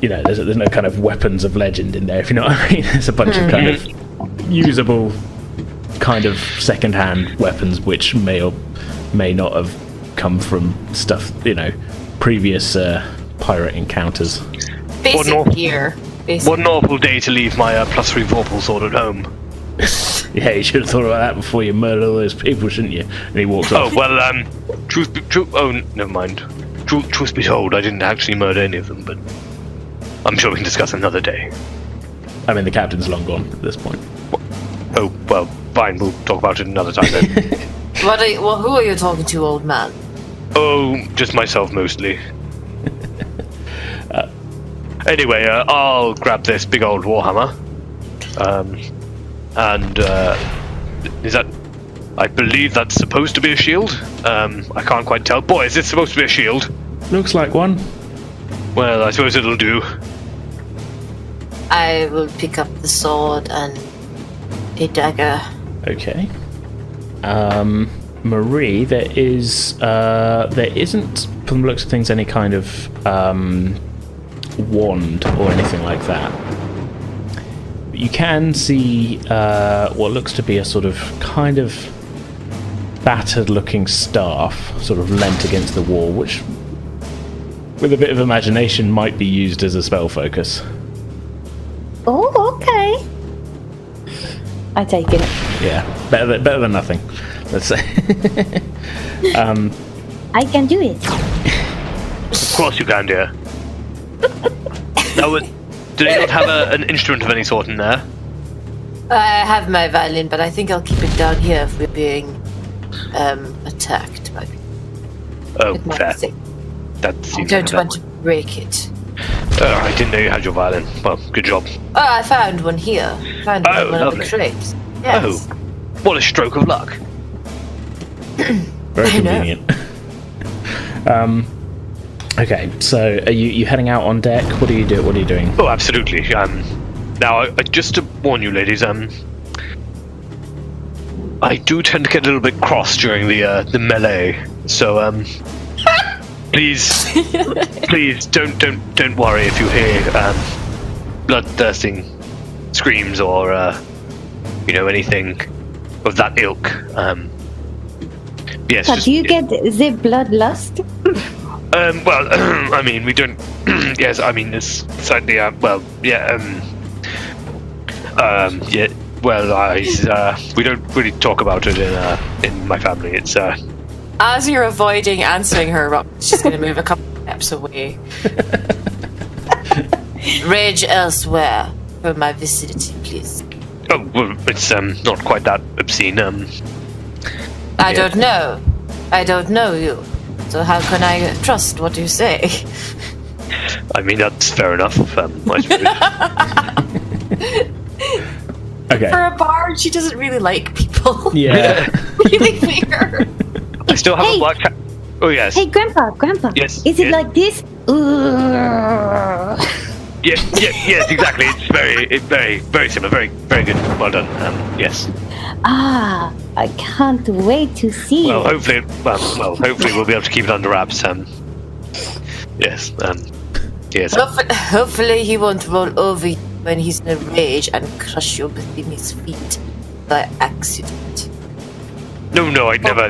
there's no kind of weapons of legend in there, if you know what I mean. There's a bunch of kind of usable kind of second-hand weapons which may or may not have come from stuff, previous pirate encounters. Basic gear. What an awful day to leave my +3 Vorpal sword at home. Yeah, you should have thought about that before you murdered all those people, shouldn't you? And he walks off. Oh, well, never mind. Truth be told, I didn't actually murder any of them, but I'm sure we can discuss another day. I mean, the captain's long gone at this point. Oh, well, fine, we'll talk about it another time then. Who are you talking to, old man? Oh, just myself mostly. Anyway, I'll grab this big old warhammer. Is that... I believe that's supposed to be a shield. I can't quite tell. Boy, is it supposed to be a shield? Looks like one. Well, I suppose it'll do. I will pick up the sword and a dagger. Okay. Marie, there isn't, from the looks of things, any kind of wand or anything like that. But you can see what looks to be a sort of kind of battered-looking staff, sort of leant against the wall, which, with a bit of imagination, might be used as a spell focus. Oh, okay. I take it. Yeah, better than nothing, let's say. I can do it. Of course you can, dear. Now, do they not have an instrument of any sort in there? I have my violin, but I think I'll keep it down here if we're being attacked by people. Oh, fair. That I seems don't like want to break it. I didn't know you had your violin. Well, good job. Oh, I found one here. Found one in one of the lovely. crates. Yes. Oh, what a stroke of luck. Very I know. convenient. Okay, so are you heading out on deck? What are you doing? Oh, absolutely. Now, just to warn you, ladies, I do tend to get a little bit cross during the melee. So, please don't worry if you hear bloodthirsting screams or anything of that ilk. Yes. But do you get the bloodlust? Well, I mean, we don't yes, I mean, it's certainly, yeah. Well, we don't really talk about it in my family. It's As you're avoiding answering her, she's going to move a couple steps away. Rage elsewhere from my vicinity, please. oh, well, it's not quite that obscene. I don't know. I don't know you. So how can I trust what you say? I mean, that's fair enough. I suppose. Okay. For a bard, she doesn't really like people. Yeah. Really clear. I still have Hey! a black cat. Oh yes. Hey, Grandpa. Yes, Is it yes. like this? Yes, exactly. It's very similar. Very, very good. Well done. Yes. Ah, I can't wait to see Well, it. hopefully we'll be able to keep it under wraps. Yes. Yes. Hopefully he won't roll over you when he's in a rage and crush you between his feet by accident. No, I'd never.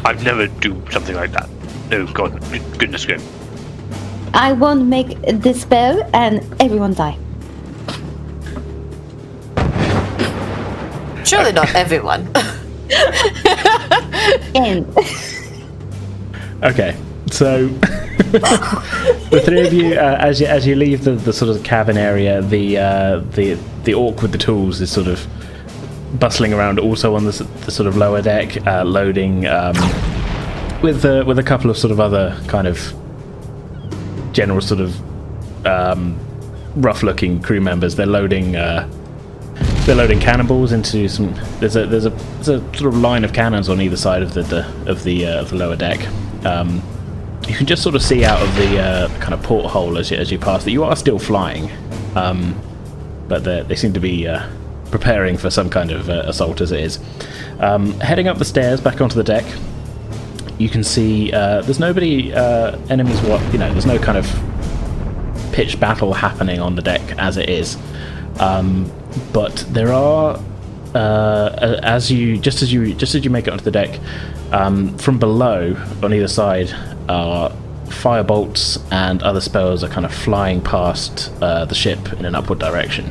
I'd never do something like that. No, God, goodness gracious. I won't make the spell and everyone die. Surely not everyone. End. Okay, so the three of you, as you leave the sort of cabin area, the orc with the tools is sort of bustling around, also on the sort of lower deck, loading with a couple of sort of other kind of general sort of rough-looking crew members. They're loading cannonballs into some. There's a sort of line of cannons on either side of the lower deck. You can just sort of see out of the kind of porthole as you pass that you are still flying, but they seem to be preparing for some kind of assault as it is. Heading up the stairs back onto the deck, you can see there's nobody, enemies. There's no kind of pitched battle happening on the deck as it is. But there are, as you make it onto the deck, from below on either side, fire bolts and other spells are kind of flying past the ship in an upward direction.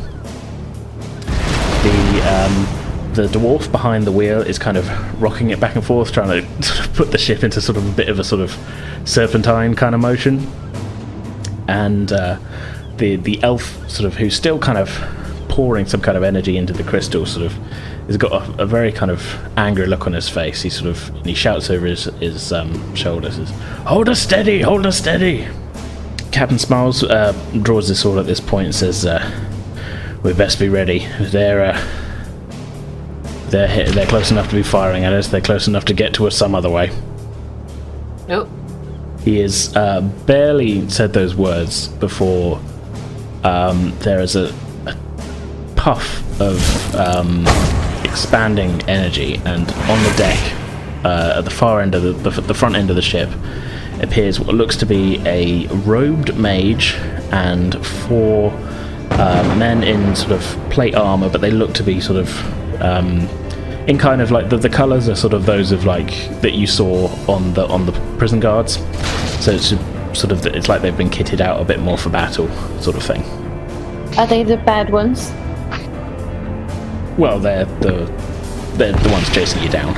The dwarf behind the wheel is kind of rocking it back and forth, trying to sort of put the ship into sort of a bit of a sort of serpentine kind of motion, and the elf sort of, who's still kind of pouring some kind of energy into the crystal, sort of has got a very kind of angry look on his face. He shouts over his shoulder, says, hold us steady. Captain Smiles draws his sword at this point and says, we best be ready. They're close enough to be firing at us. They're close enough to get to us some other way. Nope. He has barely said those words before there is a puff of expanding energy, and on the deck, at the far end of the front end of the ship, appears what looks to be a robed mage and four men in sort of plate armor, but they look to be sort of in kind of like the colors are sort of those of like that you saw on the prison guards. So it's sort of it's like they've been kitted out a bit more for battle, sort of thing. Are they the bad ones? Well, they're the ones chasing you down.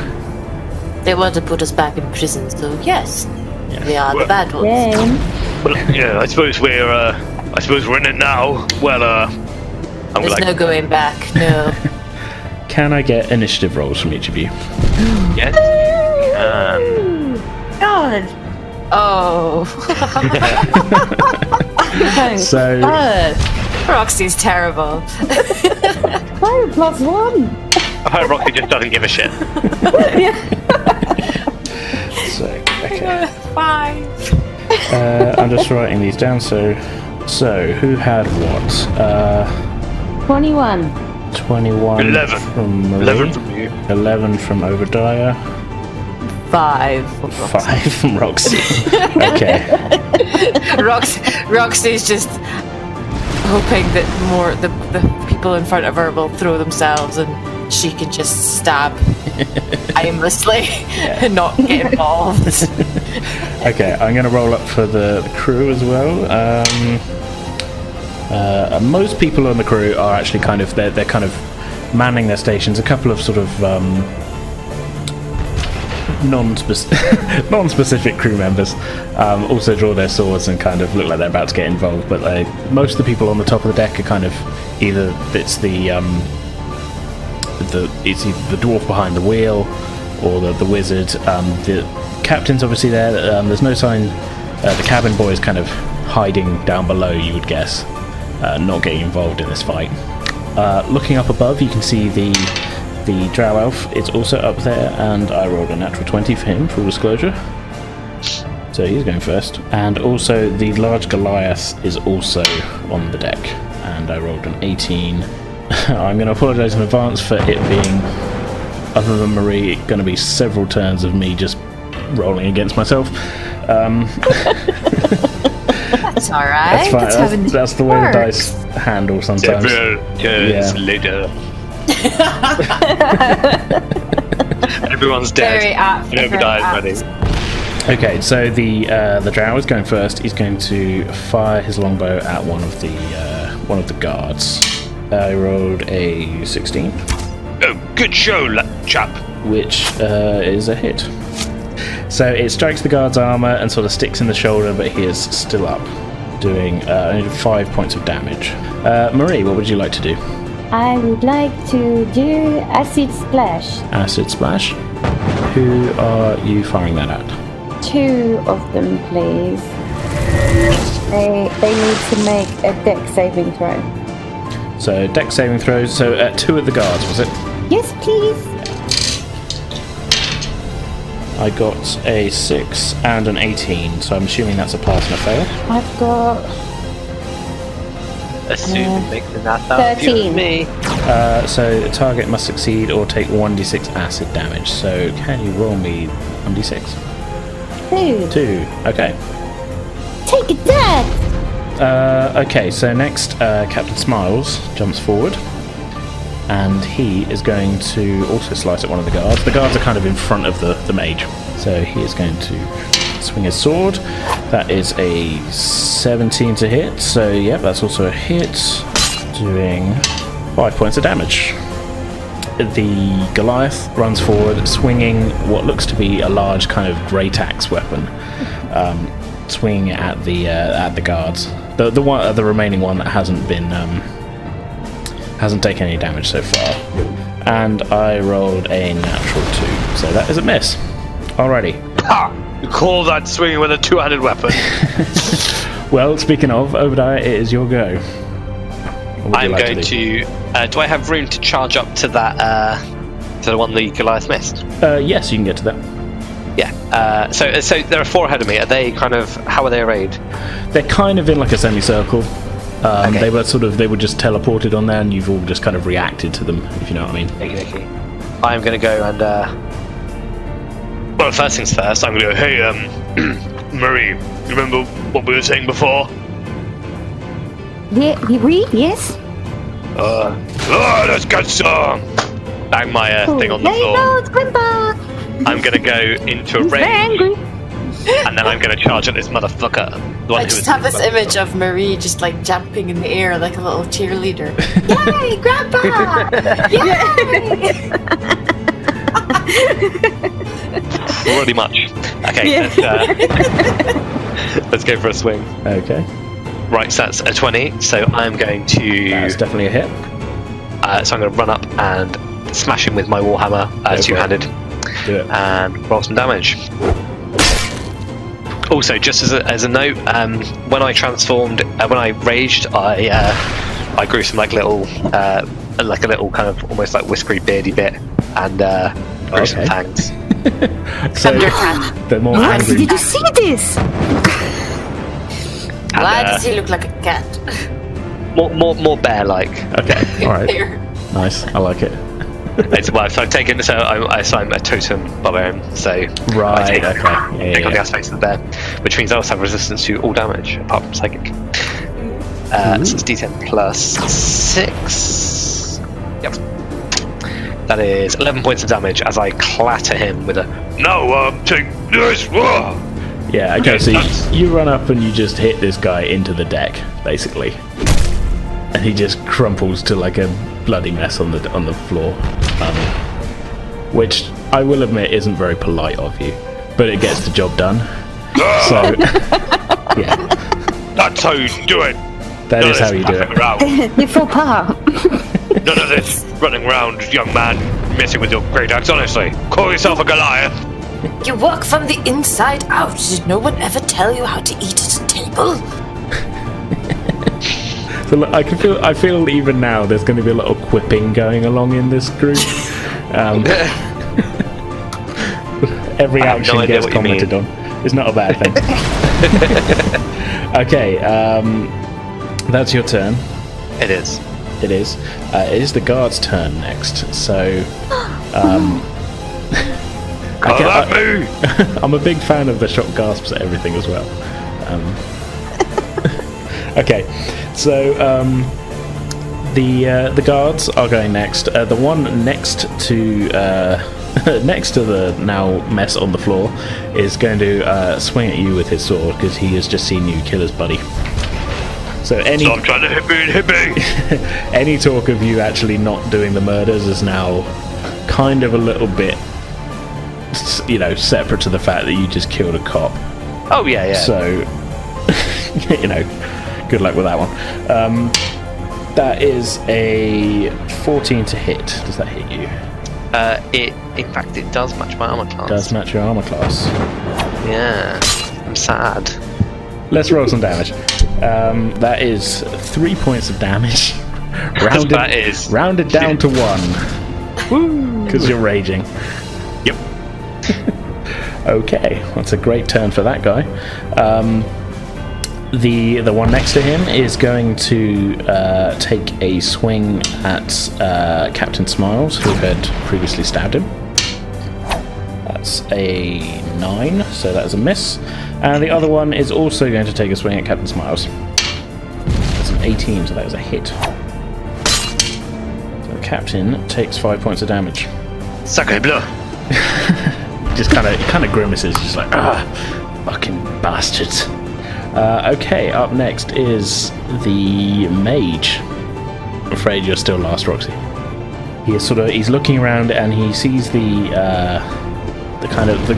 They want to put us back in prison, so yes, Yeah. we are the bad ones. Then Well, yeah, I suppose we're in it now. Well, There's no going back, no. Can I get initiative rolls from each of you? Yes. God. Oh. So Roxy's terrible. 5 plus 1. I hope Roxy just doesn't give a shit. okay. 5. I'm just writing these down. So who had what? 21. 21 11. from Marie. 11 from you. 11 from Obadiah. 5. 5 from Roxy. Okay. Roxy's just hoping that more the people in front of her will throw themselves and she can just stab aimlessly and not get involved. Okay, I'm going to roll up for the crew as well. Most people on the crew are actually kind of they're kind of manning their stations. A couple of sort of non-specific crew members also draw their swords and kind of look like they're about to get involved. But most of the people on the top of the deck are kind of either it's the dwarf behind the wheel or the wizard. The captain's obviously there. There's no sign. The cabin boy is kind of hiding down below, you would guess, not getting involved in this fight. Looking up above, you can see the drow elf is also up there, and I rolled a natural 20 for him, full disclosure. So he's going first. And also the large Goliath is also on the deck, and I rolled an 18. I'm going to apologise in advance for it being, other than Marie, going to be several turns of me just rolling against myself. That's alright. That's fine. That's the way the dice handle sometimes. Several turns later. Everyone's dead. Very apt. Obadiah's ready. Okay, so the drow is going first. He's going to fire his longbow at one of the guards. I rolled a 16. Oh, good show, chap. Which is a hit. So it strikes the guard's armor and sort of sticks in the shoulder, but he is still up, doing only 5 points of damage. Marie, what would you like to do? I would like to do acid splash. Acid splash. Who are you firing that at? 2 of them, please. They need to make a dex saving throw. So dex saving throws. So 2 of the guards, was it? Yes, please. I got a 6 and an 18, so I'm assuming that's a pass and a fail. I've got Assume mixing that up. 13. Me. So the target must succeed or take 1d6 acid damage. So can you roll me 1d6? 2. Okay. Take it, Dad! Okay, so next Captain Smiles jumps forward, and he is going to also slice at one of the guards. The guards are kind of in front of the mage, so he is going to swing his sword. That is a 17 to hit, so yeah, that's also a hit, doing 5 points of damage. The Goliath runs forward, swinging what looks to be a large kind of great axe weapon, swinging at the guards. The remaining one that hasn't taken any damage so far. And I rolled a natural 2, so that is a miss. Alrighty. Ha! You call that swinging with a two-handed weapon? Well, speaking of, Obadiah, it is your go. I'm going to. Do I have room to charge up to that? To the one the Goliath missed? Yes, you can get to that. Yeah. So there are 4 ahead of me. Are they kind of? How are they arrayed? They're kind of in like a semicircle. Okay. They were just teleported on there, and you've all just kind of reacted to them, if you know what I mean. Okay. I'm going to go and. Well, first things first, I'm going to go, hey, Marie, you remember what we were saying before? Yeah, yes? Let's get some! Bang my thing on the floor. I'm going to go into a range, and then I'm going to charge at this motherfucker. I just have this image of Marie just like jumping in the air like a little cheerleader. Yay, Grandpa! Yay! Already much. Okay, let's go for a swing. Okay. Right, so that's a 20, so I'm going to... That's definitely a hit. So I'm going to run up and smash him with my Warhammer, two-handed, Do it. and roll some damage. Also, just as a note, when I transformed, when I raged, I grew some like a little kind of almost like whiskery beardy bit, and grew some fangs. So they're more angry. Did you see this? Why does he look like a cat? More bear-like. Okay, all right, nice. I like it. It's well, so I've taken. So I'm a totem barbarian. So Right. I take Okay. on the aspects of the bear, which means I also have resistance to all damage apart from psychic. So it's D10 plus 6. Yep. That is 11 points of damage as I clatter him with a. No, take this! Yeah, okay, so you run up and you just hit this guy into the deck, basically. And he just crumples to like a bloody mess on the floor. Which I will admit isn't very polite of you, but it gets the job done. So, yeah. That's how you do it. That is how you do it. You fall apart. None of this running around, young man, messing with your great axe, honestly. Call yourself a Goliath. You work from the inside out. Did no one ever tell you how to eat at a table? So look, I feel even now there's going to be a lot of quipping going along in this group. Every action gets commented on. It's not a bad thing. Okay, that's your turn. It is. It is. It is the guard's turn next. So, I'm a big fan of the shock gasps at everything as well. Okay, so the guards are going next. The one next to next to the now mess on the floor is going to swing at you with his sword because he has just seen you kill his buddy. So Stop trying to hit me! Any talk of you actually not doing the murders is now kind of a little bit, separate to the fact that you just killed a cop. Oh yeah. So, good luck with that one. That is a 14 to hit. Does that hit you? In fact, it does match my armor class. Does match your armor class. Yeah, I'm sad. Let's roll some damage. That is 3 points of damage. Rounded down to 1. Woo! Because you're raging. Yep. Okay, that's a great turn for that guy. The one next to him is going to take a swing at Captain Smiles, who had previously stabbed him. That's a 9, so that is a miss. And the other one is also going to take a swing at Captain Smiles. That's an 18, so that is a hit. So the Captain takes 5 points of damage. Sacre bleu! Just kind of grimaces, just like, fucking bastards. Okay, up next is the mage. I'm afraid you're still last, Roxy. He's looking around and he sees the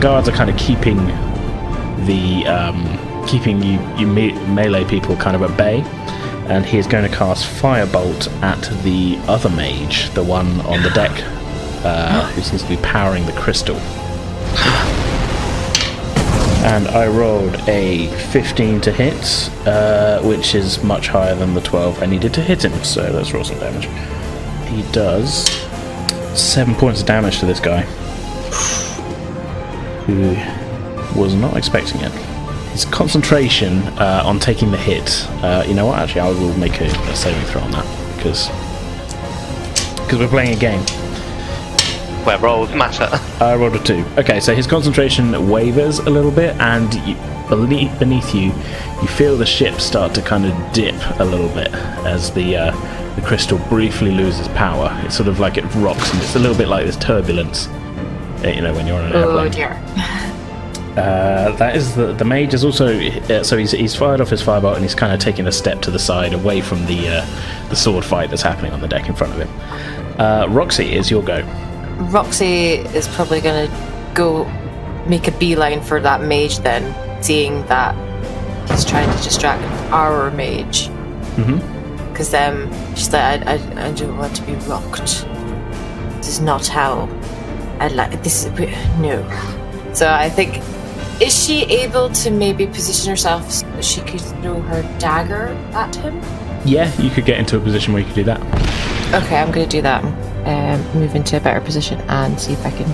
guards are kind of keeping you melee people kind of at bay, and he is going to cast Firebolt at the other mage, the one on the deck, who seems to be powering the crystal. And I rolled a 15 to hit, which is much higher than the 12 I needed to hit him, so let's roll some damage. He does 7 points of damage to this guy, who was not expecting it. His concentration on taking the hit, you know what, actually I will make a saving throw on that, because we're playing a game. Where rolls matter. I rolled a 2. Okay, so his concentration wavers a little bit, and beneath you feel the ship start to kind of dip a little bit as the crystal briefly loses power. It's sort of like it rocks, and it's a little bit like this turbulence, when you're on an airplane. Oh dear. That is the mage is also so he's fired off his firebolt, and he's kind of taking a step to the side away from the sword fight that's happening on the deck in front of him. Roxy, is your go. Roxy is probably going to go make a beeline for that mage then, seeing that he's trying to distract our mage. Because she's like, I don't want to be rocked. This is not how I like this. No. So I think, is she able to maybe position herself so that she could throw her dagger at him? Yeah, you could get into a position where you could do that. Okay, I'm going to do that. Move into a better position and see if I can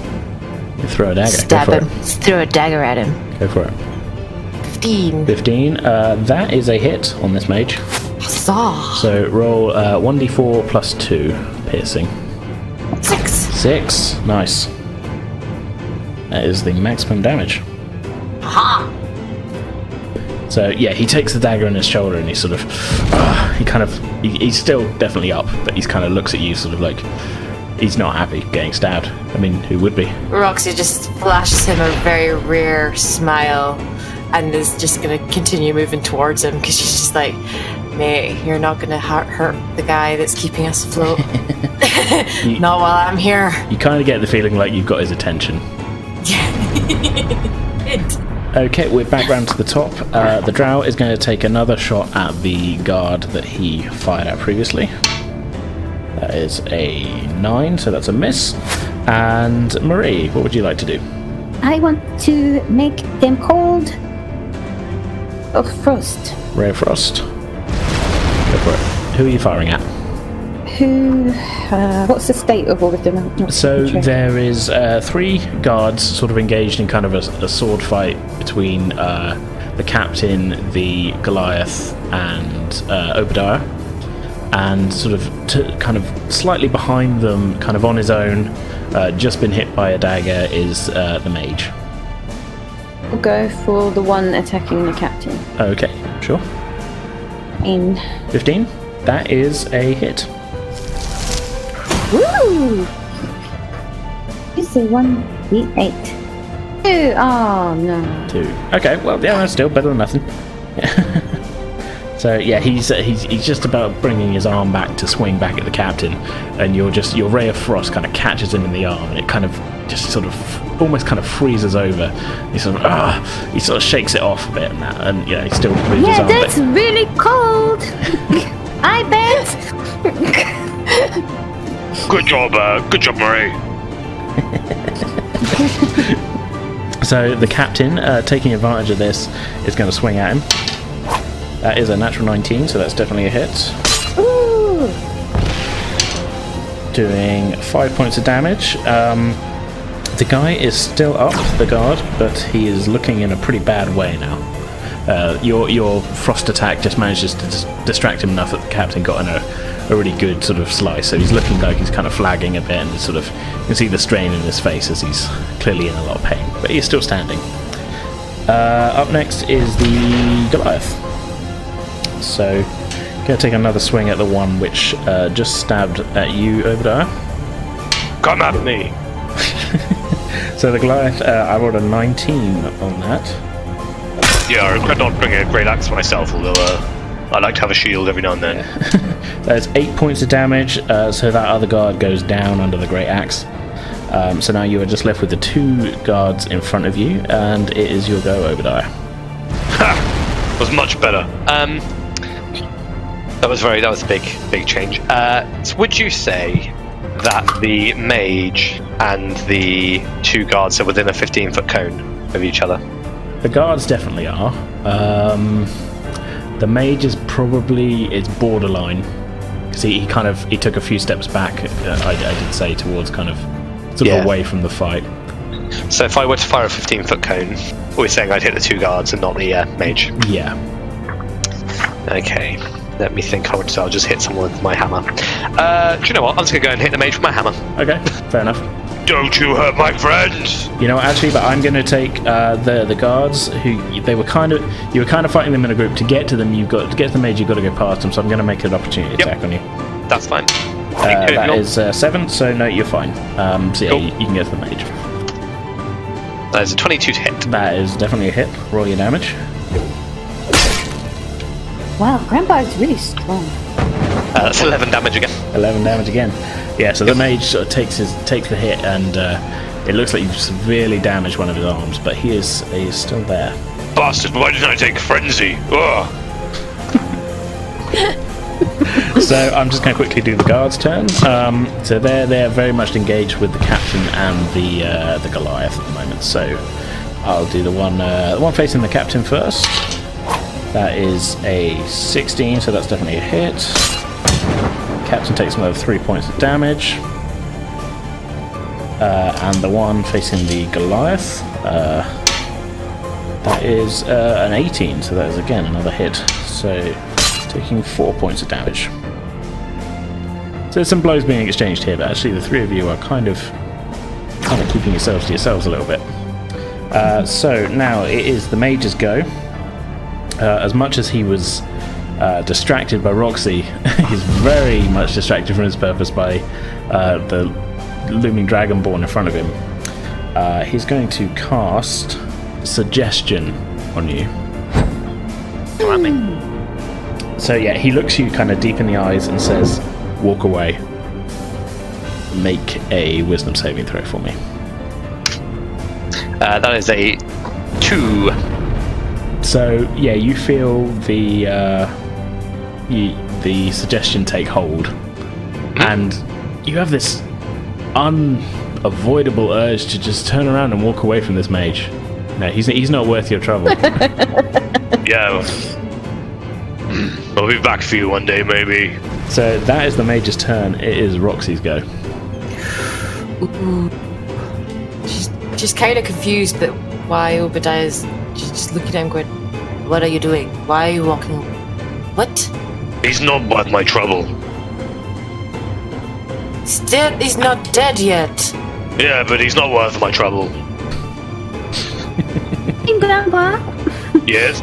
throw a dagger. Stab him. Throw a dagger at him. Go for it. 15. 15. That is a hit on this mage. Huzzah. So roll 1d4 plus 2 piercing. 6. 6. Nice. That is the maximum damage. Ha! So yeah, he takes the dagger in his shoulder, and he sort of, he's still definitely up, but he's kind of looks at you sort of like he's not happy getting stabbed. I mean, who would be? Roxy just flashes him a very rare smile and is just going to continue moving towards him because she's just like, mate, you're not going to hurt the guy that's keeping us afloat. Not while I'm here. You kind of get the feeling like you've got his attention. Okay, we're back round to the top. The drow is going to take another shot at the guard that he fired at previously. That is a 9, so that's a miss. And Marie, what would you like to do? I want to make them cold of frost. Ray of Frost. Go for it. Who are you firing at? What's the state of all of them? So there is 3 guards sort of engaged in kind of a sword fight between the captain, the Goliath, and Obadiah. And sort of kind of slightly behind them, kind of on his own, just been hit by a dagger, is the mage. We'll go for the one attacking the captain. Okay, sure. In 15. That is a hit. Woo! It's a 1d8. 2. Oh no. 2. Okay, well, yeah, that's still better than nothing. So yeah, he's just about bringing his arm back to swing back at the captain, and your ray of frost kind of catches him in the arm, and it kind of just sort of almost kind of freezes over. He sort of shakes it off a bit, and yeah, he still moves his arm. Yeah, that's really cold. I bet. Good job, Marie. So the captain, taking advantage of this, is going to swing at him. That is a natural 19, so that's definitely a hit. Ooh. Doing 5 points of damage. The guy is still up, the guard, but he is looking in a pretty bad way now. Your frost attack just manages to distract him enough that the captain got in a really good sort of slice, so he's looking like he's kind of flagging a bit, and sort of you can see the strain in his face as he's clearly in a lot of pain, but he's still standing. Up next is the Goliath. So, going to take another swing at the one which just stabbed at you, Obadiah. Come at me. So the Goliath, I rolled a 19 on that. Yeah, I regret not bringing a great axe myself, although I like to have a shield every now and then. That's 8 points of damage, so that other guard goes down under the great axe. So now you are just left with the 2 guards in front of you, and it is your go, Obadiah. Ha! Was much better. That was a big change. So would you say that the mage and the 2 guards are within a 15-foot cone of each other? The guards definitely are. The mage is probably borderline, because he took a few steps back. I did say towards kind of sort of away from the fight. So if I were to fire a 15-foot cone, we're saying I'd hit the 2 guards and not the mage. Yeah. Okay. Let me think. I'll just hit someone with my hammer. Do you know what? I'm just gonna go and hit the mage with my hammer. Okay, fair enough. Don't you hurt my friends! You know, actually, but I'm going to take the guards who you were kind of fighting them in a group. To get to them, to get to the mage, you've got to go past them. So I'm going to make an opportunity attack on you. That's fine. That is 7. So no, you're fine. So yeah, cool. you can get to the mage. That is a 22 to hit. That is definitely a hit. Roll your damage. Wow, Grandpa is really strong. That's 11 damage again. 11 damage again. Yeah, so the mage sort of takes the hit, and it looks like you've severely damaged one of his arms, but he is still there. Bastard! Why didn't I take frenzy? Ugh. So I'm just going to quickly do the guards' turns. So they're very much engaged with the captain and the Goliath at the moment. So I'll do the one facing the captain first. That is a 16, so that's definitely a hit. Captain takes another 3 points of damage. And the one facing the Goliath, that is an 18, so that is again another hit. So taking 4 points of damage. So there's some blows being exchanged here, but actually the 3 of you are kind of keeping yourselves to yourselves a little bit. So now it is the mage's go. As much as he was distracted by Roxy, he's very much distracted from his purpose by the looming dragonborn in front of him. He's going to cast Suggestion on you. Come at me. So yeah, he looks you kind of deep in the eyes and says, "Walk away." Make a wisdom saving throw for me. That is a 2. So yeah, you feel the suggestion take hold, and you have this unavoidable urge to just turn around and walk away from this mage. No, he's not worth your trouble. Yeah. I'll be back for you one day, maybe. So that is the mage's turn. It is Roxy's go. Ooh. She's kind of confused, but why Obadiah's just looking at him going, "What are you doing? Why are you walking? What? He's not worth my trouble. He's not dead yet." Yeah, but he's not worth my trouble. Hey, Grandpa. Yes?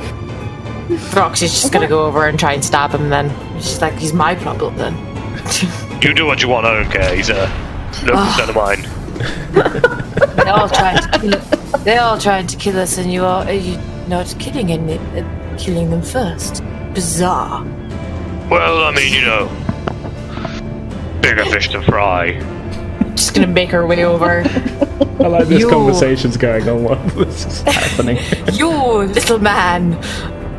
Roxy's just gonna go over and try and stab him then. She's like, "He's my problem then." You do what you want, I don't care. He's no concern of mine. They're all trying to kill us, and you not killing them first. Bizarre. Well, I mean, bigger fish to fry. Just gonna make her way over. I like this conversation's going on while this is happening. You little man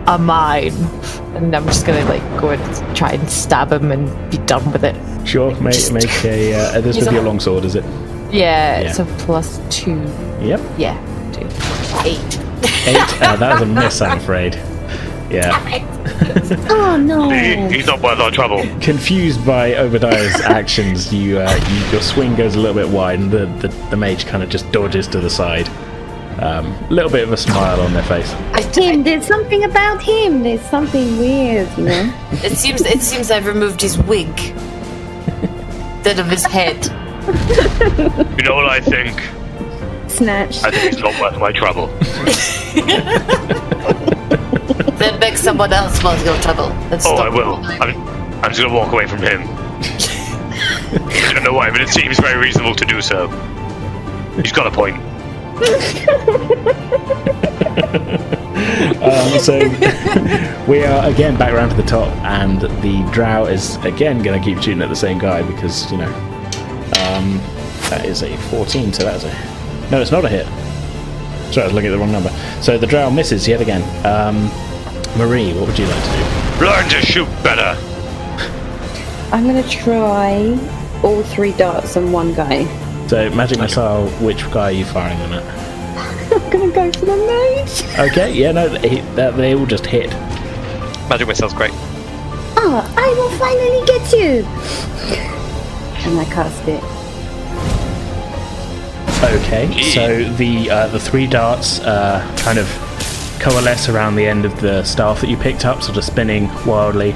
are mine. And I'm just gonna go and try and stab him and be done with it. Sure, make a. This would be a longsword, is it? Yeah, it's a +2. Yep. Yeah, 2. 8. 8. That was a miss, I'm afraid. Yeah. Oh no! He's not worth our trouble. Confused by Obadiah's actions, your swing goes a little bit wide, and the mage kind of just dodges to the side. A little bit of a smile on their face. There's something about him. There's something weird, It seems I've removed his wig instead of his head. You know what I think? Snatched. I think he's not worth my trouble. Then make someone else worth your trouble. I will. I'm just gonna walk away from him. I don't know why, but it seems very reasonable to do so. He's got a point. So we are again back around to the top, and the drow is again going to keep shooting at the same guy because that is a 14. So that's no, it's not a hit. Sorry, I was looking at the wrong number. So the drow misses yet again. Marie, what would you like to do? Learn to shoot better. I'm gonna try all 3 darts on one guy. So magic missile, which guy are you firing them at? I'm gonna go for the mage. Okay, yeah, no, they all just hit. Magic missile's great. Oh, I will finally get you. And I cast it. Okay, so the 3 darts kind of coalesce around the end of the staff that you picked up, sort of spinning wildly,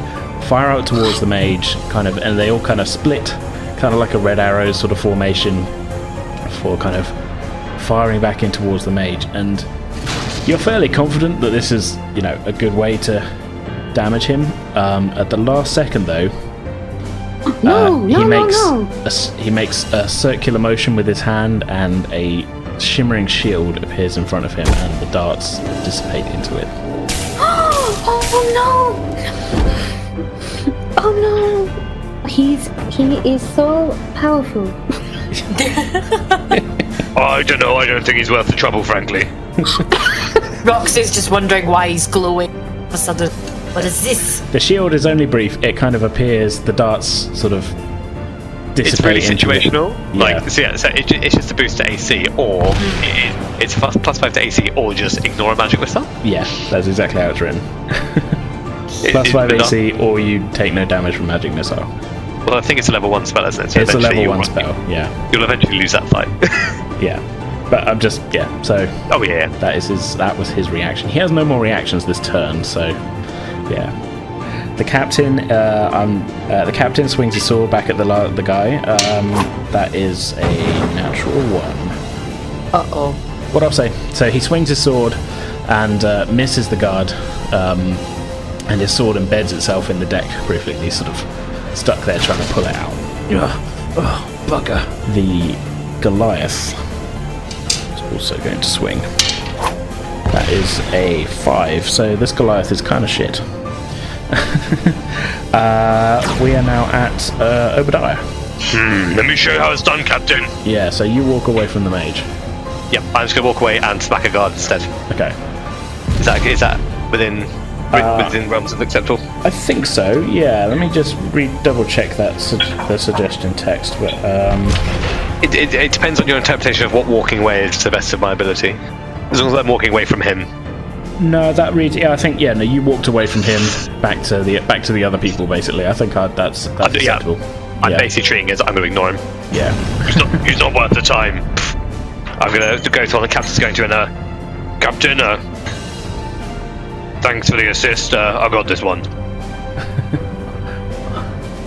fire out towards the mage, and they all kind of split, kind of like a red arrow sort of formation for kind of firing back in towards the mage. And you're fairly confident that this is, a good way to damage him. At the last second, though, he makes a circular motion with his hand, and a shimmering shield appears in front of him, and the darts dissipate into it. Oh no! He is so powerful. I don't know. I don't think he's worth the trouble, frankly. Roxy's just wondering why he's glowing all of a sudden. What is this? The shield is only brief. It kind of appears, the darts sort of dissipate. It's very situational. Yeah. It's just a boost to AC, or it's +5 to AC, or just ignore a magic missile. Yeah, that's exactly how it's written. +5 AC, or you take no damage from magic missile. Well, I think it's a level 1 spell, isn't it? So it's a level 1 spell, yeah. You'll eventually lose that fight. Yeah. But I'm just, so... Oh, yeah. That was his reaction. He has no more reactions this turn, so... Yeah. The captain swings his sword back at the guy. That is a natural 1. Uh-oh. What I'll say. So he swings his sword and misses the guard, and his sword embeds itself in the deck briefly. He's sort of stuck there trying to pull it out. Oh, bugger. The Goliath is also going to swing. That is a 5, so this Goliath is kind of shit. We are now at Obadiah. Let me show you how it's done, Captain. Yeah, so you walk away from the mage. Yep, I'm just gonna walk away and smack a guard instead. Okay. Is that within realms of acceptable? I think so, yeah. Let me just double check that the suggestion text. But It depends on your interpretation of what walking away is to the best of my ability. As long as I'm walking away from him. No, that reads. Yeah, I think. Yeah, no, you walked away from him back to the other people. Basically, I think that's acceptable. I'm basically treating it as I'm going to ignore him. Yeah. He's not worth the time. I'm going to go to one of the captains going to Captain, thanks for the assist. I got this one.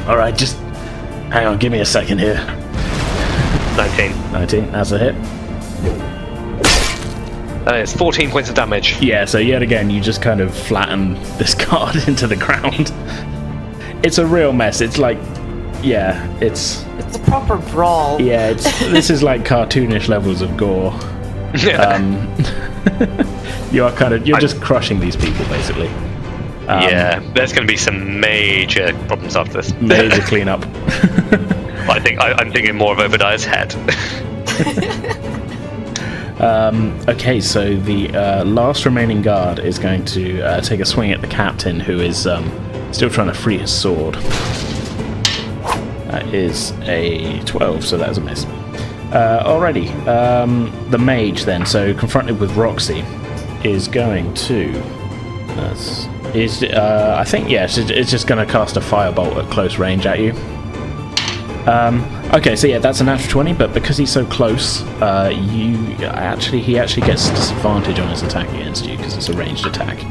Alright, just hang on, give me a second here. 19, that's a hit. It's 14 points of damage. Yeah, so yet again, you just kind of flatten this guard into the ground. It's a real mess. It's like, yeah, it's a proper brawl. Yeah, this is like cartoonish levels of gore. You're just crushing these people, basically. Yeah, there's going to be some major problems after this. Major cleanup. I'm thinking more of Obadiah's head. Okay, so the last remaining guard is going to take a swing at the captain, who is still trying to free his sword. That is a 12, so that is a miss. Alrighty, the mage then, so confronted with Roxy, is going to... I think, yeah, it's just going to cast a firebolt at close range at you. Okay, so yeah, that's a natural 20, but because he's so close, he actually gets disadvantage on his attack against you, because it's a ranged attack.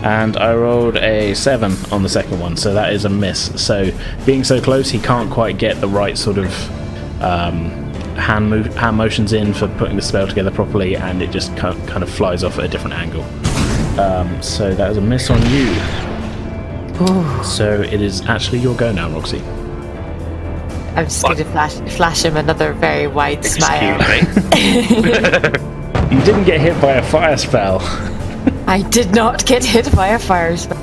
And I rolled a 7 on the second one, so that is a miss. So, being so close, he can't quite get the right sort of hand motions in for putting the spell together properly, and it just kind of flies off at a different angle. So that is a miss on you. Ooh. So it is actually your go now, Roxy. I'm just going to flash him another very wide smile. You didn't get hit by a fire spell. I did not get hit by a fire spell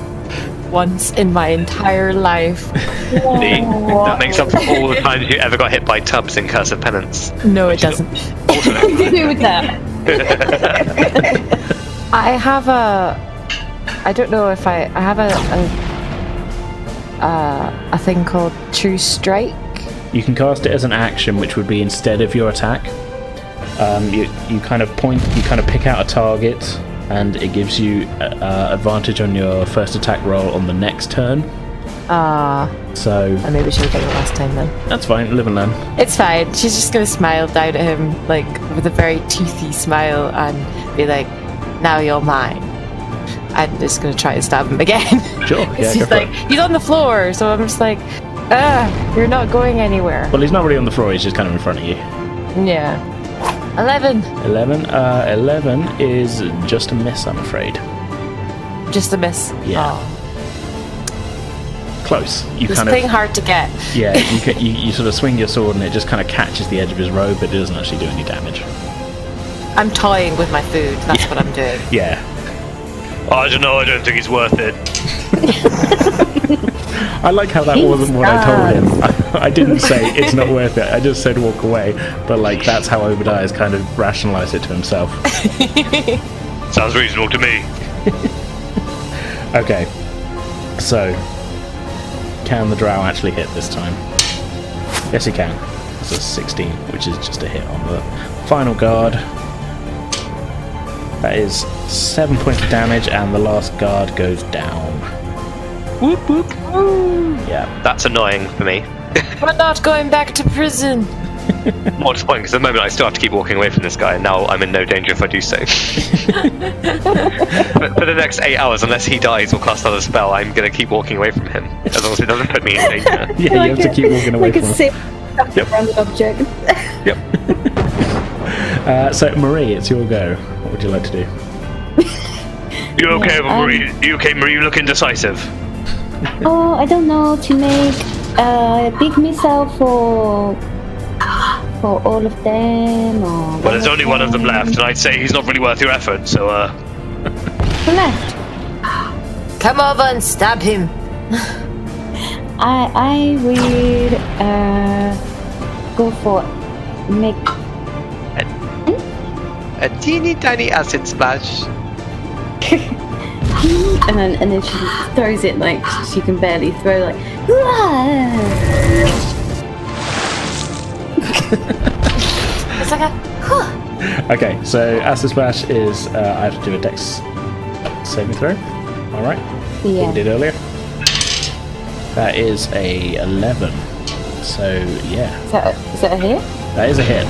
once in my entire life. That makes up for all the times you ever got hit by tubs in Curse of Penance. No, it doesn't. What do you do with that? I have I don't know if I have a thing called True Strike. You can cast it as an action, which would be instead of your attack. You kind of pick out a target, and it gives you advantage on your first attack roll on the next turn. So I maybe should have done it last time then. That's fine, live and learn. It's fine. She's just gonna smile down at him, like with a very toothy smile, and be like, "Now you're mine." I'm just gonna try and stab him again. Sure. Yeah, he's like, he's on the floor, so I'm just like, you're not going anywhere. Well, he's not really on the floor. He's just kind of in front of you. Yeah. 11. 11 is just a miss, I'm afraid. Just a miss. Yeah. Oh. Close. This thing hard to get. Yeah, you sort of swing your sword and it just kind of catches the edge of his robe, but it doesn't actually do any damage. I'm toying with my food. That's what I'm doing. Yeah. I don't know. I don't think it's worth it. I like how that wasn't what I told him. I didn't say it's not worth it. I just said walk away. But like that's how Obadiah's kind of rationalised it to himself. Sounds reasonable to me. Okay. So, can the drow actually hit this time? Yes, he can. That's a 16, which is just a hit on the final guard. That is 7 points of damage, and the last guard goes down. Whoop whoop. Yeah. That's annoying for me. We're not going back to prison. More disappointing because at the moment I still have to keep walking away from this guy, and now I'm in no danger if I do so. But for the next 8 hours, unless he dies or casts another spell, I'm going to keep walking away from him, as long as it doesn't put me in danger. Yeah, you have to keep walking away from him. Yep. Random object. Yep. So, Marie, it's your go. What would you like to do? You okay, Marie? You okay, Marie? You look indecisive. Oh, I don't know, to make a big missile for for all of them, or? Well, there's only one of them left, and I'd say he's not really worth your effort, so, The left. Come over and stab him. I will go for make. A teeny tiny acid splash. And then she throws it like she can barely throw, like. It's like a. Okay, so acid splash is I have to do a dex saving throw. All right. Yeah. What we did earlier. That is a 11. So yeah, Is that a hit? that is a hit.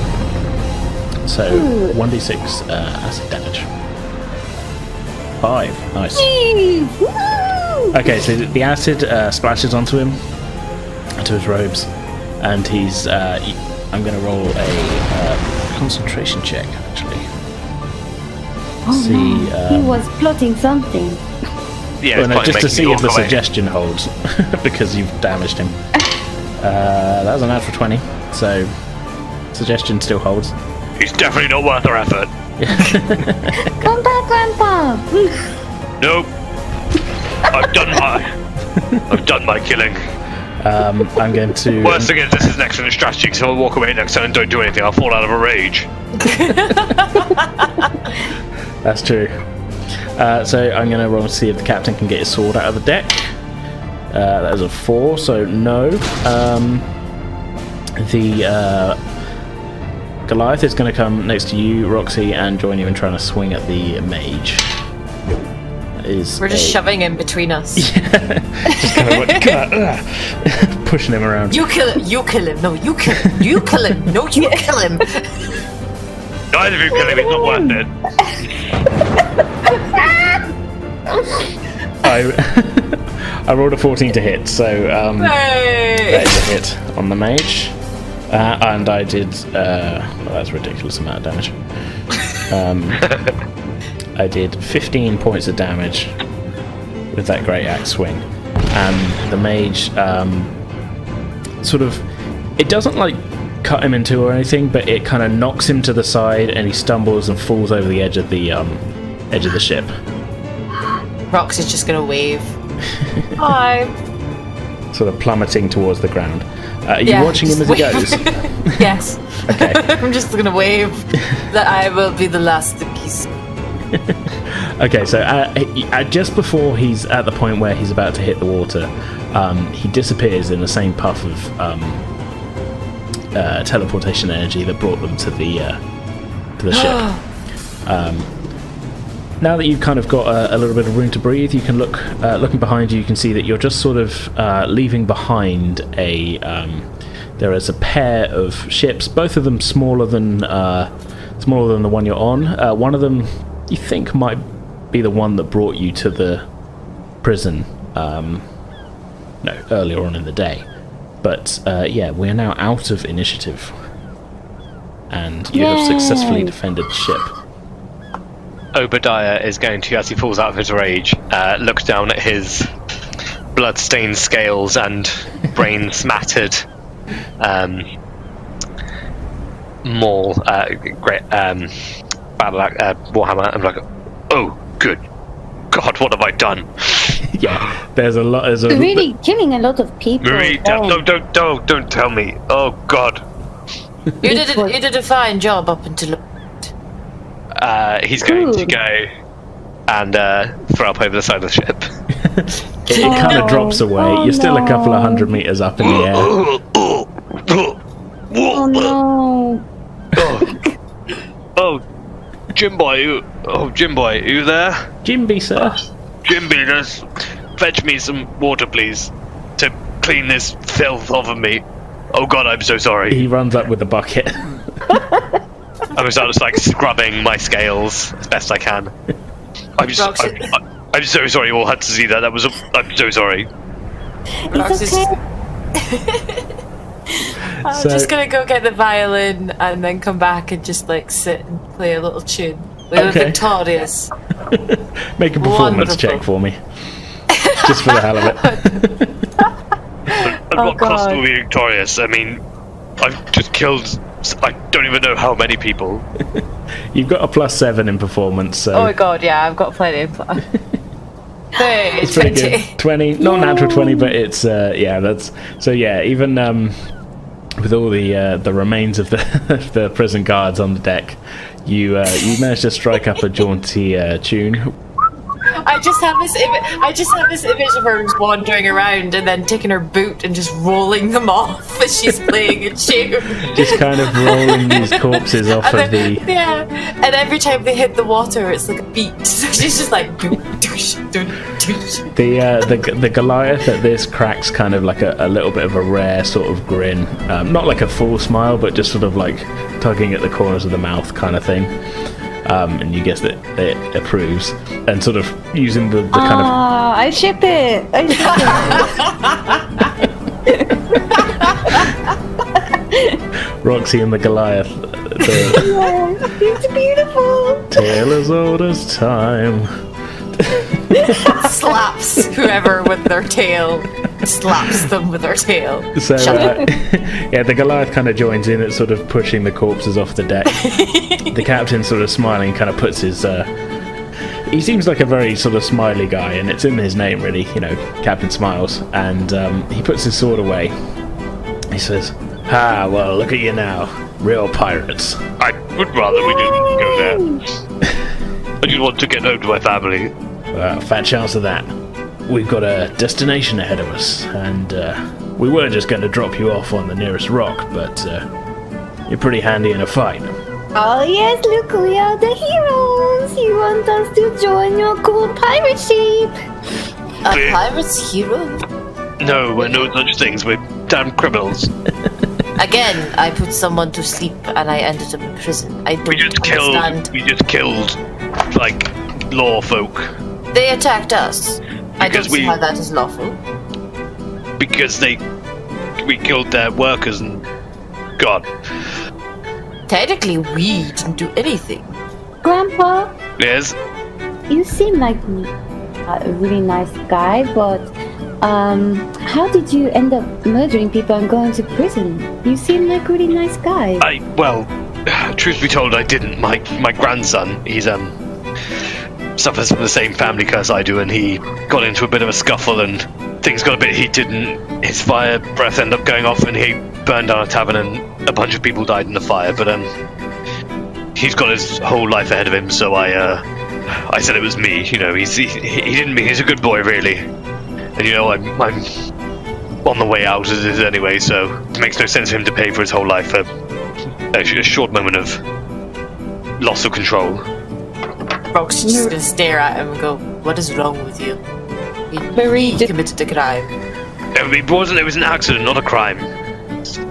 So Ooh. 1d6 acid damage. 5. Nice. Woo! Okay, so the acid splashes onto him, onto his robes, and he's. I'm going to roll a concentration check, actually. Oh See, no, he was plotting something. yeah, Well, it's no, probably just to making see you if the walk away. suggestion holds, because you've damaged him. That was a natural 20, so suggestion still holds. He's definitely not worth our effort. Come back, Grandpa! Nope. I've done my killing. I'm going to. Worst thing is, this is an excellent strategy, because if I walk away next turn and don't do anything, I'll fall out of a rage. That's true. So I'm going to roll to see if the captain can get his sword out of the deck. That is a 4, so no. The Goliath is going to come next to you, Roxy, and join you in trying to swing at the mage. We're just shoving him between us. Just kind of like, pushing him around. You kill him. You kill him. No, you kill him. You kill him. No, you kill him. Neither of you kill him, it's not worth it. I rolled a 14 to hit, so that is a hit on the mage. And I did. Well, that's a ridiculous amount of damage. I did 15 points of damage with that great axe swing, and the mage sort of. It doesn't like cut him in two or anything, but it kind of knocks him to the side, and he stumbles and falls over the edge of the ship. Roxy's just gonna wave. Hi. Sort of plummeting towards the ground. Are you Yeah, watching him as just he goes? Yes. Okay. I'm just gonna wave that I will be the last piece. Okay, so just before he's at the point where he's about to hit the water, he disappears in the same puff of teleportation energy that brought them to the ship. Now that you've kind of got a little bit of room to breathe, you can looking behind you, you can see that you're just sort of leaving behind there is a pair of ships, both of them smaller than the one you're on. One of them you think might be the one that brought you to the prison earlier on in the day. But yeah, we are now out of initiative, and you have successfully defended the ship. Obadiah is going to, as he falls out of his rage, look down at his blood-stained scales and brain-smattered maul, Warhammer, and like, oh, good God, what have I done? Yeah, there's a lot. You're really killing a lot of people. Marie, don't tell me. Oh God. You did a fine job up until. He's going to go and throw up over the side of the ship. It kind of drops away. You're still a couple of 100 meters up in the air. Oh no! Oh, Jimboy, Jimboy, are you there? Jimby, sir. Jimby, just fetch me some water, please, to clean this filth off of me. Oh God, I'm so sorry. He runs up with the bucket. I'm just like scrubbing my scales as best I can. I'm so sorry you all had to see that. I'm so sorry. It's okay. I'm just gonna go get the violin and then come back and just like sit and play a little tune. We were victorious. Make a performance Wonderful. check for me. Just for the hell of it. At what cost will we be victorious? I mean, I've just killed I don't even know how many people. You've got a +7 in performance, so... Oh my god, yeah, I've got plenty of... It's pretty 20. good. 20, not natural 20, but it's, that's... So yeah, even with all the remains of the prison guards on the deck, you managed to strike up a jaunty tune. I just have this image of her wandering around and then taking her boot and just rolling them off as she's playing a tune. Just kind of rolling these corpses off and of then, the... Yeah, and every time they hit the water, it's like a beat. So she's just like... The Goliath at this cracks kind of like a little bit of a rare sort of grin. Not like a full smile, but just sort of like tugging at the corners of the mouth kind of thing. And you guess that it approves, and sort of using the kind of... I ship it! Roxy and the Goliath. It's beautiful! Tale as old as time. Slaps whoever with their tail. Slaps them with their tail. So, yeah, the Goliath kind of joins in at sort of pushing the corpses off the deck. The captain sort of smiling kind of puts his... he seems like a very sort of smiley guy, and it's in his name really, Captain Smiles. And he puts his sword away. He says, well, look at you now. Real pirates. I would rather we didn't go there. I just want to get home to my family. Well, fat chance of that. We've got a destination ahead of us, and we were just going to drop you off on the nearest rock, but you're pretty handy in a fight. Oh yes, look, we are the heroes! You want us to join your cool pirate ship? A pirate's hero? No, we're no such things. We're damn criminals. Again, I put someone to sleep and I ended up in prison. I don't understand. We just killed, like, law folk. They attacked us. I don't see how that is lawful. Because we killed their workers and... God. Technically, we didn't do anything. Grandpa, Yes? you seem like a really nice guy, but how did you end up murdering people and going to prison? You seem like a really nice guy. Well, truth be told, I didn't. My grandson, he's suffers from the same family curse I do, and he got into a bit of a scuffle and things got a bit heated and his fire breath ended up going off and he burned down a tavern and a bunch of people died in the fire, but he's got his whole life ahead of him, so I said it was me. He didn't mean, he's a good boy really, and I'm on the way out as it is anyway, so it makes no sense for him to pay for his whole life for a short moment of loss of control. Roxy's just gonna stare at him and go, "What is wrong with you? Marie He committed a crime. It was an accident, not a crime.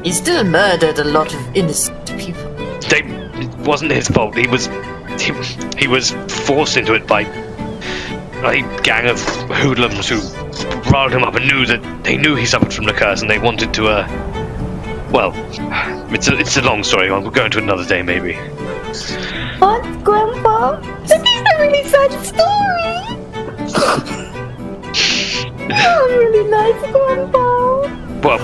He still murdered a lot of innocent people. It wasn't his fault. He was forced into it by a gang of hoodlums who riled him up and they knew he suffered from the curse and they wanted to well, it's a long story. We'll go into it another day maybe. What, Grandpa? This is a really sad story! Oh, really nice, Grandpa! Well,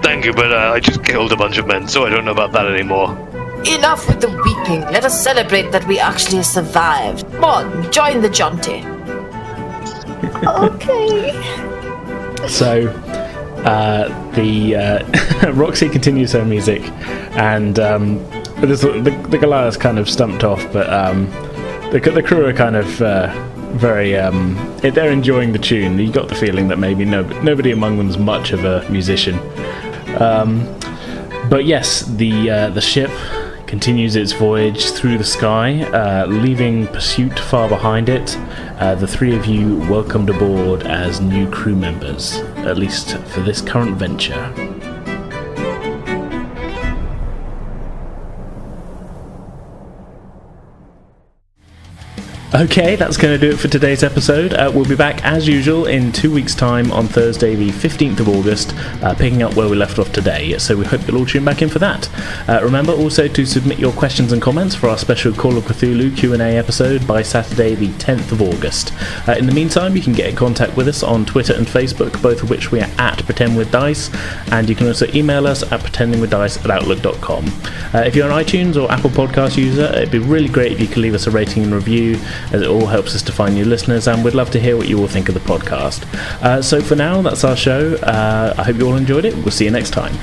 thank you, but I just killed a bunch of men, so I don't know about that anymore. Enough with the weeping. Let us celebrate that we actually survived. Come on, join the jaunty. Okay. So, Roxy continues her music, and the Goliath's kind of stumped off, but the crew are kind of very... they're enjoying the tune. You got the feeling that maybe nobody among them's much of a musician. But yes, the ship continues its voyage through the sky, leaving pursuit far behind it. The three of you welcomed aboard as new crew members, at least for this current venture. Okay, that's going to do it for today's episode. We'll be back as usual in 2 weeks' time on Thursday the 15th of August, picking up where we left off of today, so we hope you'll all tune back in for that. Remember also to submit your questions and comments for our special Call of Cthulhu Q&A episode by Saturday the 10th of August. In the meantime, you can get in contact with us on Twitter and Facebook, both of which we are at Pretend With Dice, and you can also email us at pretendingwithdice@outlook.com. If you're an iTunes or Apple Podcast user, it'd be really great if you could leave us a rating and review, as it all helps us to find new listeners, and we'd love to hear what you all think of the podcast. So for now, that's our show. I hope you all enjoyed it. We'll see you next time.